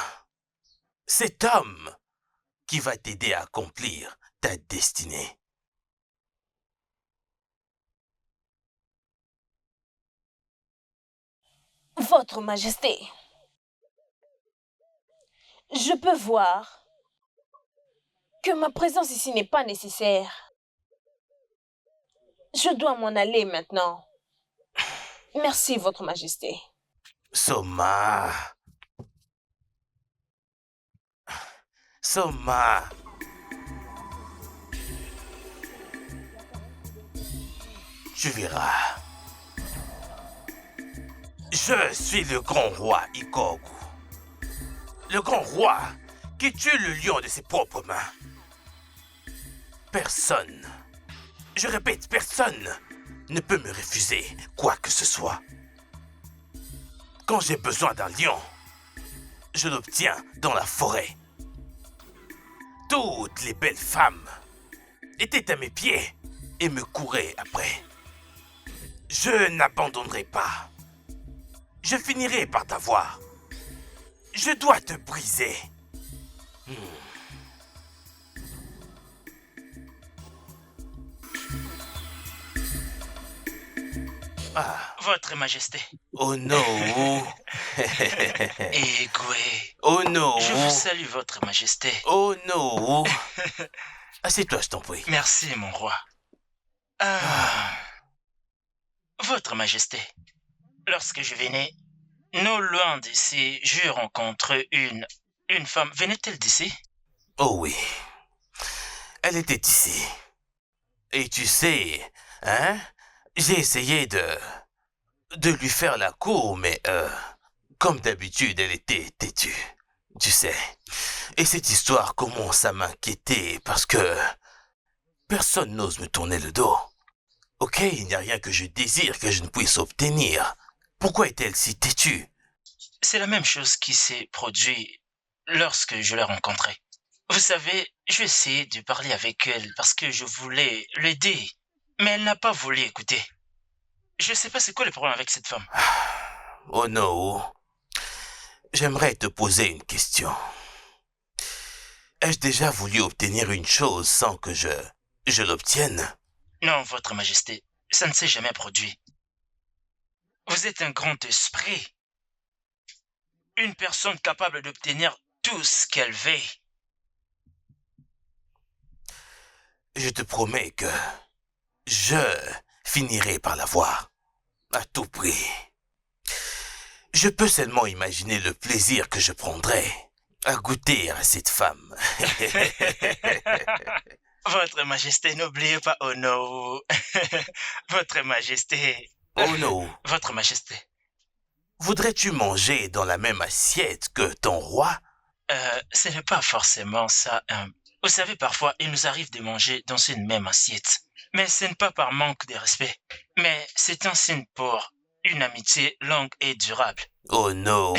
cet homme qui va t'aider à accomplir ta destinée. Votre Majesté, je peux voir que ma présence ici n'est pas nécessaire. Je dois m'en aller maintenant. Merci, Votre Majesté. Soma. Soma. Tu verras. Je suis le grand roi Ikogu. Le grand roi qui tue le lion de ses propres mains. Personne, je répète, personne ne peut me refuser quoi que ce soit. Quand j'ai besoin d'un lion, je l'obtiens dans la forêt. Toutes les belles femmes étaient à mes pieds et me couraient après. Je n'abandonnerai pas. Je finirai par t'avoir. Je dois te briser. Ah. Votre Majesté. Oh non. Egwe. Oh non. Je vous salue, Votre Majesté. Oh non. Assieds-toi, je t'en prie. Merci, mon roi. Ah. Votre Majesté, lorsque je venais, non loin d'ici, j'ai rencontré une femme. Venait-elle d'ici? Oh oui. Elle était ici. Et tu sais, hein? J'ai essayé de lui faire la cour, mais comme d'habitude, elle était têtue. Tu sais. Et cette histoire commence à m'inquiéter parce que personne n'ose me tourner le dos. Ok, il n'y a rien que je désire que je ne puisse obtenir. Pourquoi est-elle si têtue? C'est la même chose qui s'est produite lorsque je l'ai rencontrée. Vous savez, je vais essayer de parler avec elle parce que je voulais l'aider. Mais elle n'a pas voulu écouter. Je ne sais pas c'est quoi le problème avec cette femme. Oh non. J'aimerais te poser une question. Ai-je déjà voulu obtenir une chose sans que je l'obtienne? Non, Votre Majesté, ça ne s'est jamais produit. Vous êtes un grand esprit. Une personne capable d'obtenir tout ce qu'elle veut. Je te promets que je finirai par l'avoir, à tout prix. Je peux seulement imaginer le plaisir que je prendrai à goûter à cette femme. Votre Majesté, n'oubliez pas Ono. Votre Majesté. Ono. Votre Majesté. Voudrais-tu manger dans la même assiette que ton roi? Ce n'est pas forcément ça. Vous savez, parfois, il nous arrive de manger dans une même assiette. Mais ce n'est pas par manque de respect. Mais c'est un signe pour une amitié longue et durable. Oh non.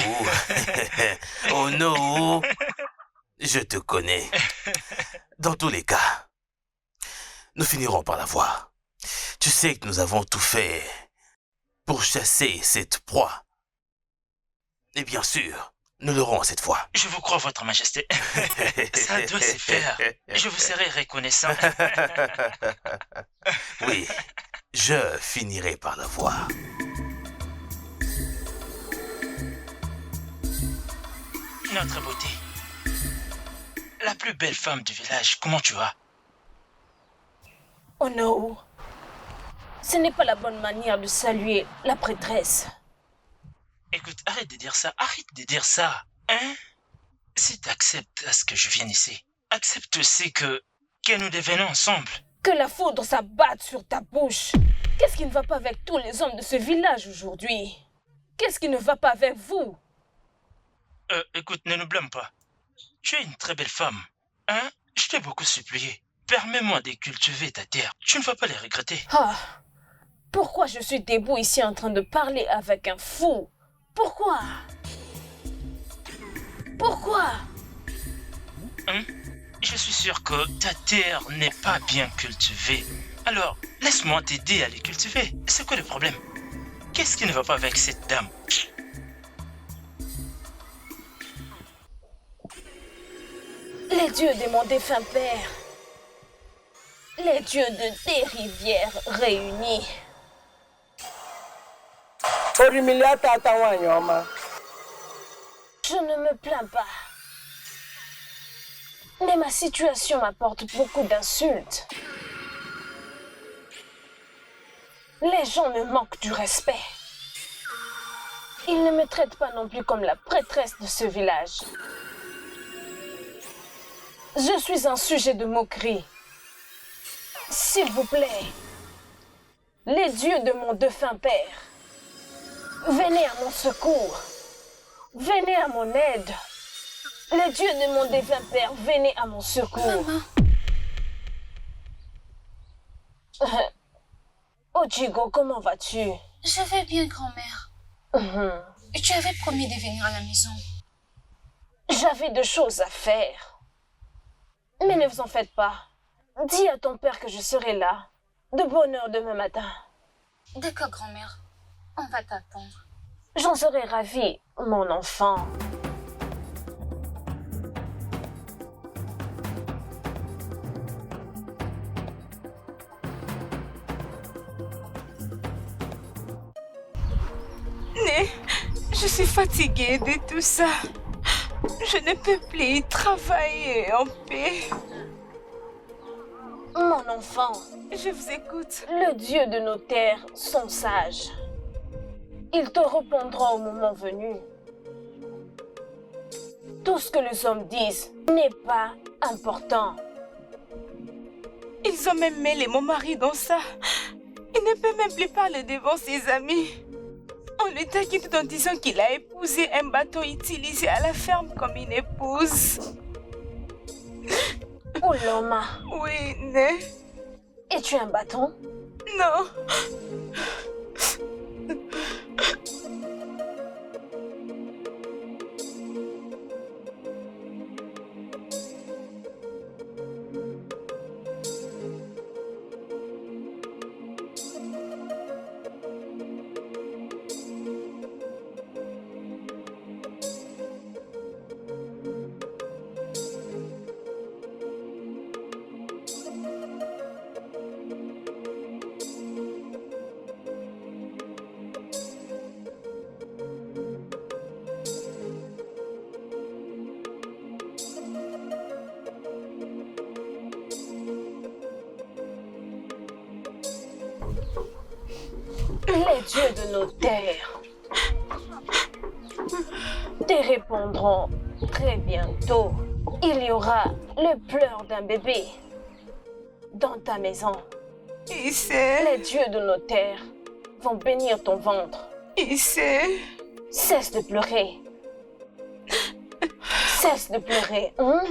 Oh non. Je te connais. Dans tous les cas, nous finirons par la voir. Tu sais que nous avons tout fait pour chasser cette proie. Et bien sûr, nous l'aurons cette fois. Je vous crois, Votre Majesté. Ça doit se faire. Je vous serai reconnaissant. Oui, je finirai par la voir. Notre beauté. La plus belle femme du village, comment tu vas? Oh non. Ce n'est pas la bonne manière de saluer la prêtresse. Écoute, arrête de dire ça. Arrête de dire ça. Hein? Si tu acceptes à ce que je vienne ici, accepte aussi que nous devenons ensemble. Que la foudre s'abatte sur ta bouche. Qu'est-ce qui ne va pas avec tous les hommes de ce village aujourd'hui? Qu'est-ce qui ne va pas avec vous? Écoute, ne nous blâme pas. Tu es une très belle femme. Hein? Je t'ai beaucoup supplié. Permets-moi de cultiver ta terre. Tu ne vas pas les regretter. Ah, pourquoi je suis debout ici en train de parler avec un fou? Pourquoi? Pourquoi? Je suis sûr que ta terre n'est pas bien cultivée. Alors, laisse-moi t'aider à les cultiver. C'est quoi le problème? Qu'est-ce qui ne va pas avec cette dame? Les dieux de mon défunt père. Les dieux de tes rivières réunis. Je ne Je ne me plains pas. Mais ma situation m'apporte beaucoup d'insultes. Les gens me manquent du respect. Ils ne me traitent pas non plus comme la prêtresse de ce village. Je suis un sujet de moquerie. S'il vous plaît, les dieux de mon défunt père, venez à mon secours. Venez à mon aide. Les dieux de mon défunt père, venez à mon secours. Ojigo, comment vas-tu? Je vais bien, grand-mère. Tu avais promis de venir à la maison. J'avais de choses à faire. Mais ne vous en faites pas. Dis à ton père que je serai là, de bonne heure demain matin. D'accord, grand-mère. On va t'attendre. J'en serai ravie, mon enfant. Né, je suis fatiguée de tout ça. Je ne peux plus travailler en paix. Mon enfant, je vous écoute. Le dieu de nos terres sont sages. Ils te répondront au moment venu. Tout ce que les hommes disent n'est pas important. Ils ont même mêlé mon mari dans ça. Il ne peut même plus parler devant ses amis. On le taquine tout en disant qu'il a épousé un bâton utilisé à la ferme comme une épouse. Oh Loma. Oui, Né. Es-tu un bâton? Non. Les dieux de nos terres te répondront très bientôt. Il y aura le pleur d'un bébé dans ta maison. Et c'est... Les dieux de nos terres vont bénir ton ventre. Et c'est... Cesse de pleurer. Cesse de pleurer, hein?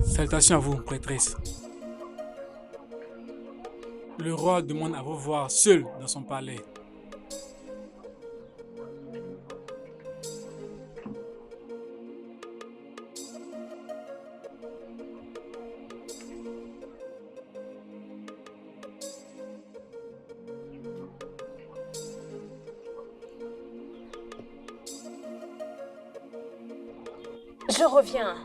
Salutations à vous, prêtresse. Le roi demande à vous voir seul dans son palais. Je reviens.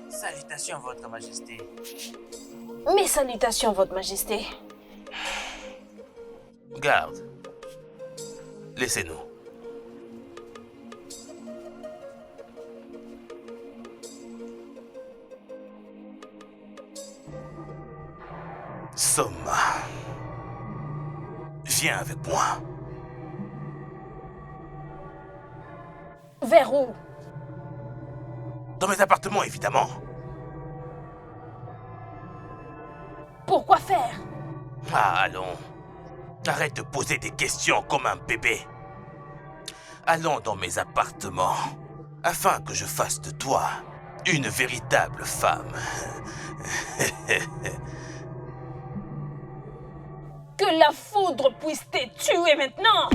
Salutations, Votre Majesté. Mes salutations, Votre Majesté. Garde. Laissez-nous. Soma. Viens avec moi. Vers où? Dans mes appartements, évidemment. Pourquoi faire? Ah, allons. Arrête de poser des questions comme un bébé. Allons dans mes appartements, afin que je fasse de toi une véritable femme. Que la foudre puisse te tuer maintenant!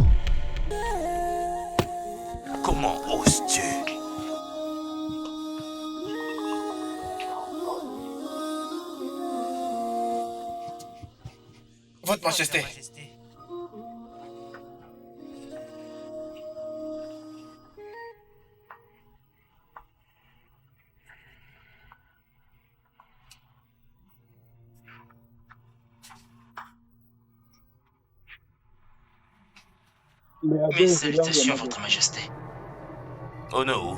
Comment oses-tu? Votre Majesté. Mes salutations, Votre Majesté. Ono.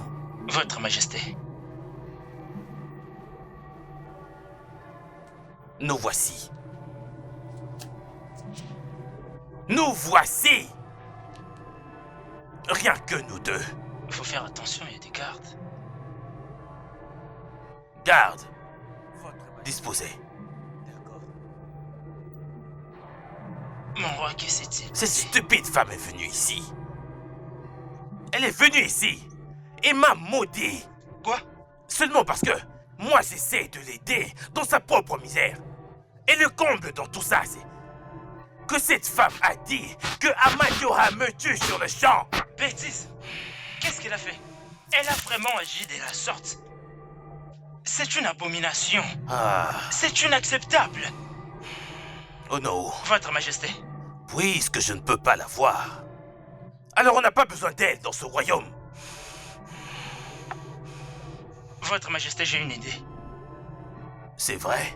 Votre Majesté. Nous voici. Nous voici! Rien que nous deux. Faut faire attention, il y a des gardes. Garde. Disposez. Mon roi, que c'est-il? Cette stupide femme est venue ici. Elle est venue ici et m'a maudit. Quoi? Seulement parce que moi j'essaie de l'aider dans sa propre misère. Et le comble dans tout ça, c'est que cette femme a dit que Amadioha me tue sur le champ. Bêtise! Qu'est-ce qu'elle a fait? Elle a vraiment agi de la sorte. C'est une abomination. Ah. C'est inacceptable. Oh non. Votre Majesté. Puisque je ne peux pas la voir, alors on n'a pas besoin d'elle dans ce royaume. Votre Majesté, j'ai une idée. C'est vrai?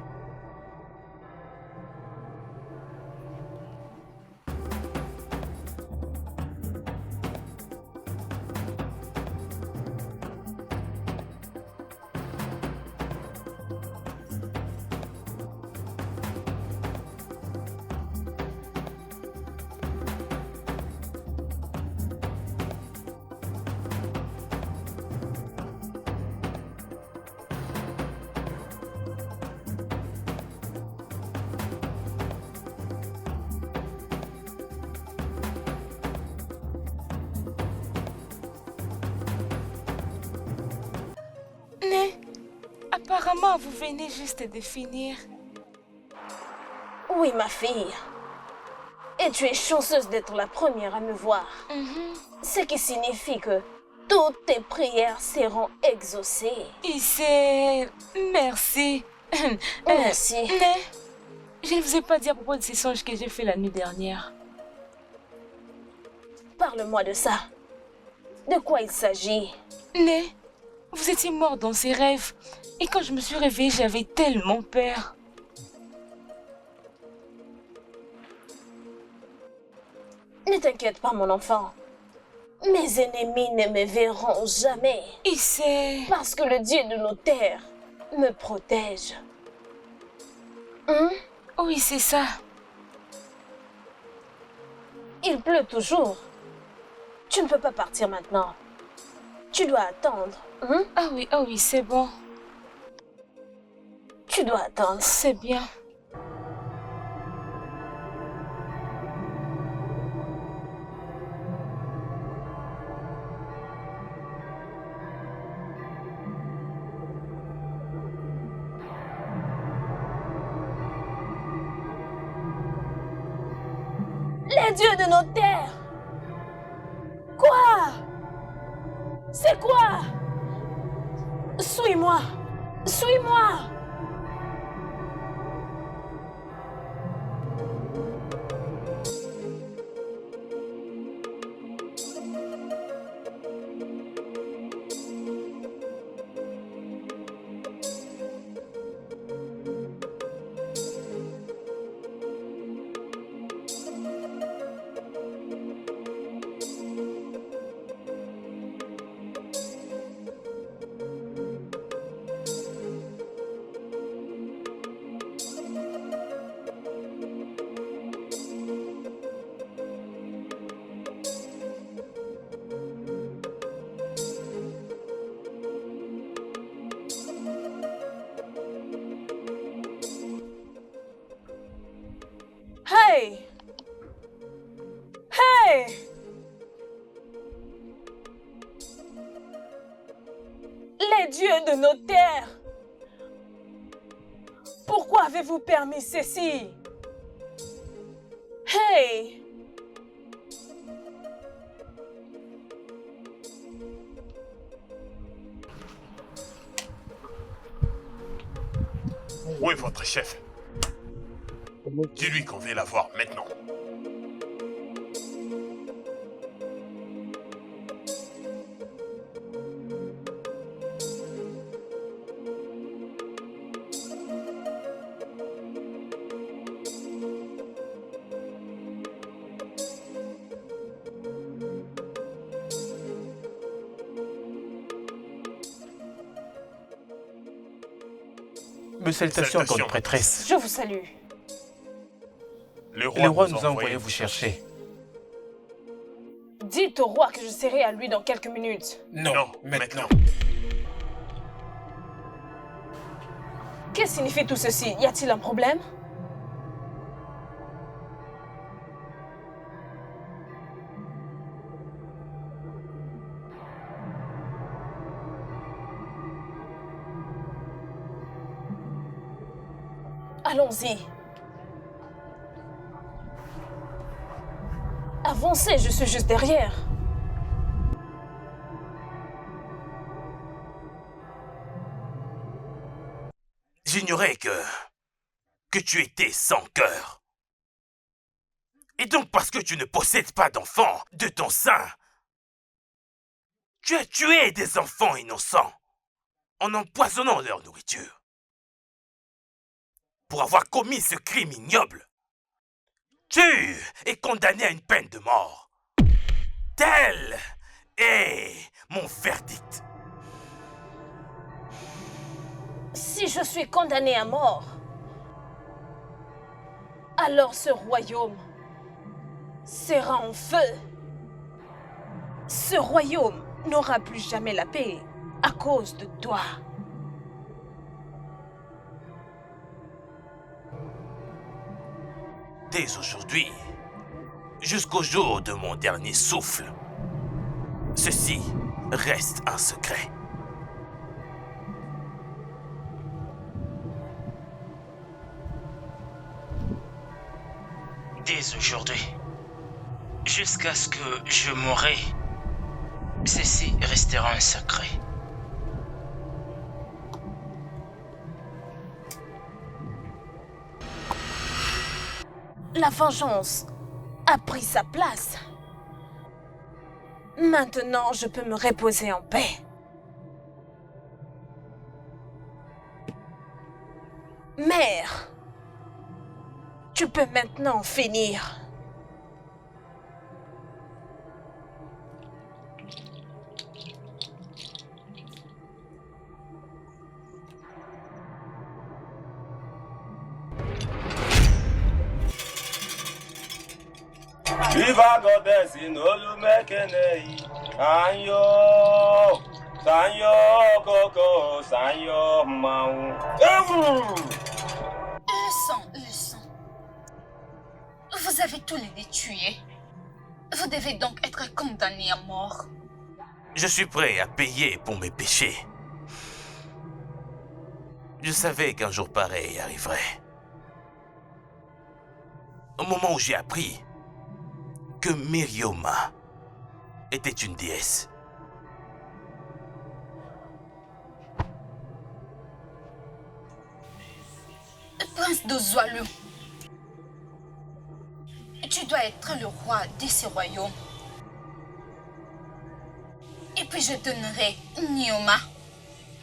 Apparemment, vous venez juste de finir. Oui, ma fille. Et tu es chanceuse d'être la première à me voir. Ce qui signifie que toutes tes prières seront exaucées. Et c'est... Merci. Merci. Mais je ne vous ai pas dit à propos de ces songes que j'ai fait la nuit dernière. Parle-moi de ça. De quoi il s'agit? Né, vous étiez mort dans ces rêves. Et quand je me suis réveillée, j'avais tellement peur. Ne t'inquiète pas, mon enfant. Mes ennemis ne me verront jamais. Et c'est... Parce que le Dieu de nos terres me protège. Oui, c'est ça. Il pleut toujours. Tu ne peux pas partir maintenant. Tu dois attendre. Ah oui, c'est bon. Tu dois attendre. C'est bien. Les dieux de nos terres. Quoi? C'est quoi? Suis-moi. Suis-moi. Hey! Hey! Les dieux de nos terres! Pourquoi avez-vous permis ceci? Hey! Où est votre chef? Dis-lui qu'on veut la voir maintenant. Mes salutations, grande prêtresse. Je vous salue. Le roi nous a envoyé vous chercher. Dites au roi que je serai à lui dans quelques minutes. Non, maintenant. Que signifie tout ceci? Y a-t-il un problème? Allons-y. Avancez, je suis juste derrière. J'ignorais que tu étais sans cœur. Et donc parce que tu ne possèdes pas d'enfants de ton sein, tu as tué des enfants innocents en empoisonnant leur nourriture. Pour avoir commis ce crime ignoble, tu es condamné à une peine de mort. Tel est mon verdict. Si je suis condamné à mort, alors ce royaume sera en feu. Ce royaume n'aura plus jamais la paix à cause de toi. Dès aujourd'hui, jusqu'au jour de mon dernier souffle, ceci reste un secret. Dès aujourd'hui, jusqu'à ce que je mourrai, ceci restera un secret. La vengeance a pris sa place. Maintenant, je peux me reposer en paix. Mère, tu peux maintenant finir. Viva goddess in Olumekenei. Sanyo, Sanyo Koko, Sanyo Maou. Le sang. Vous avez tous les deux tués. Vous devez donc être condamné à mort. Je suis prêt à payer pour mes péchés. Je savais qu'un jour pareil arriverait. Au moment où j'ai appris que Mirioma était une déesse. prince d'Ozualu, tu dois être le roi de ce royaume. Et puis je donnerai Nioma.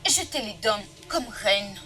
Je te les donne comme reine.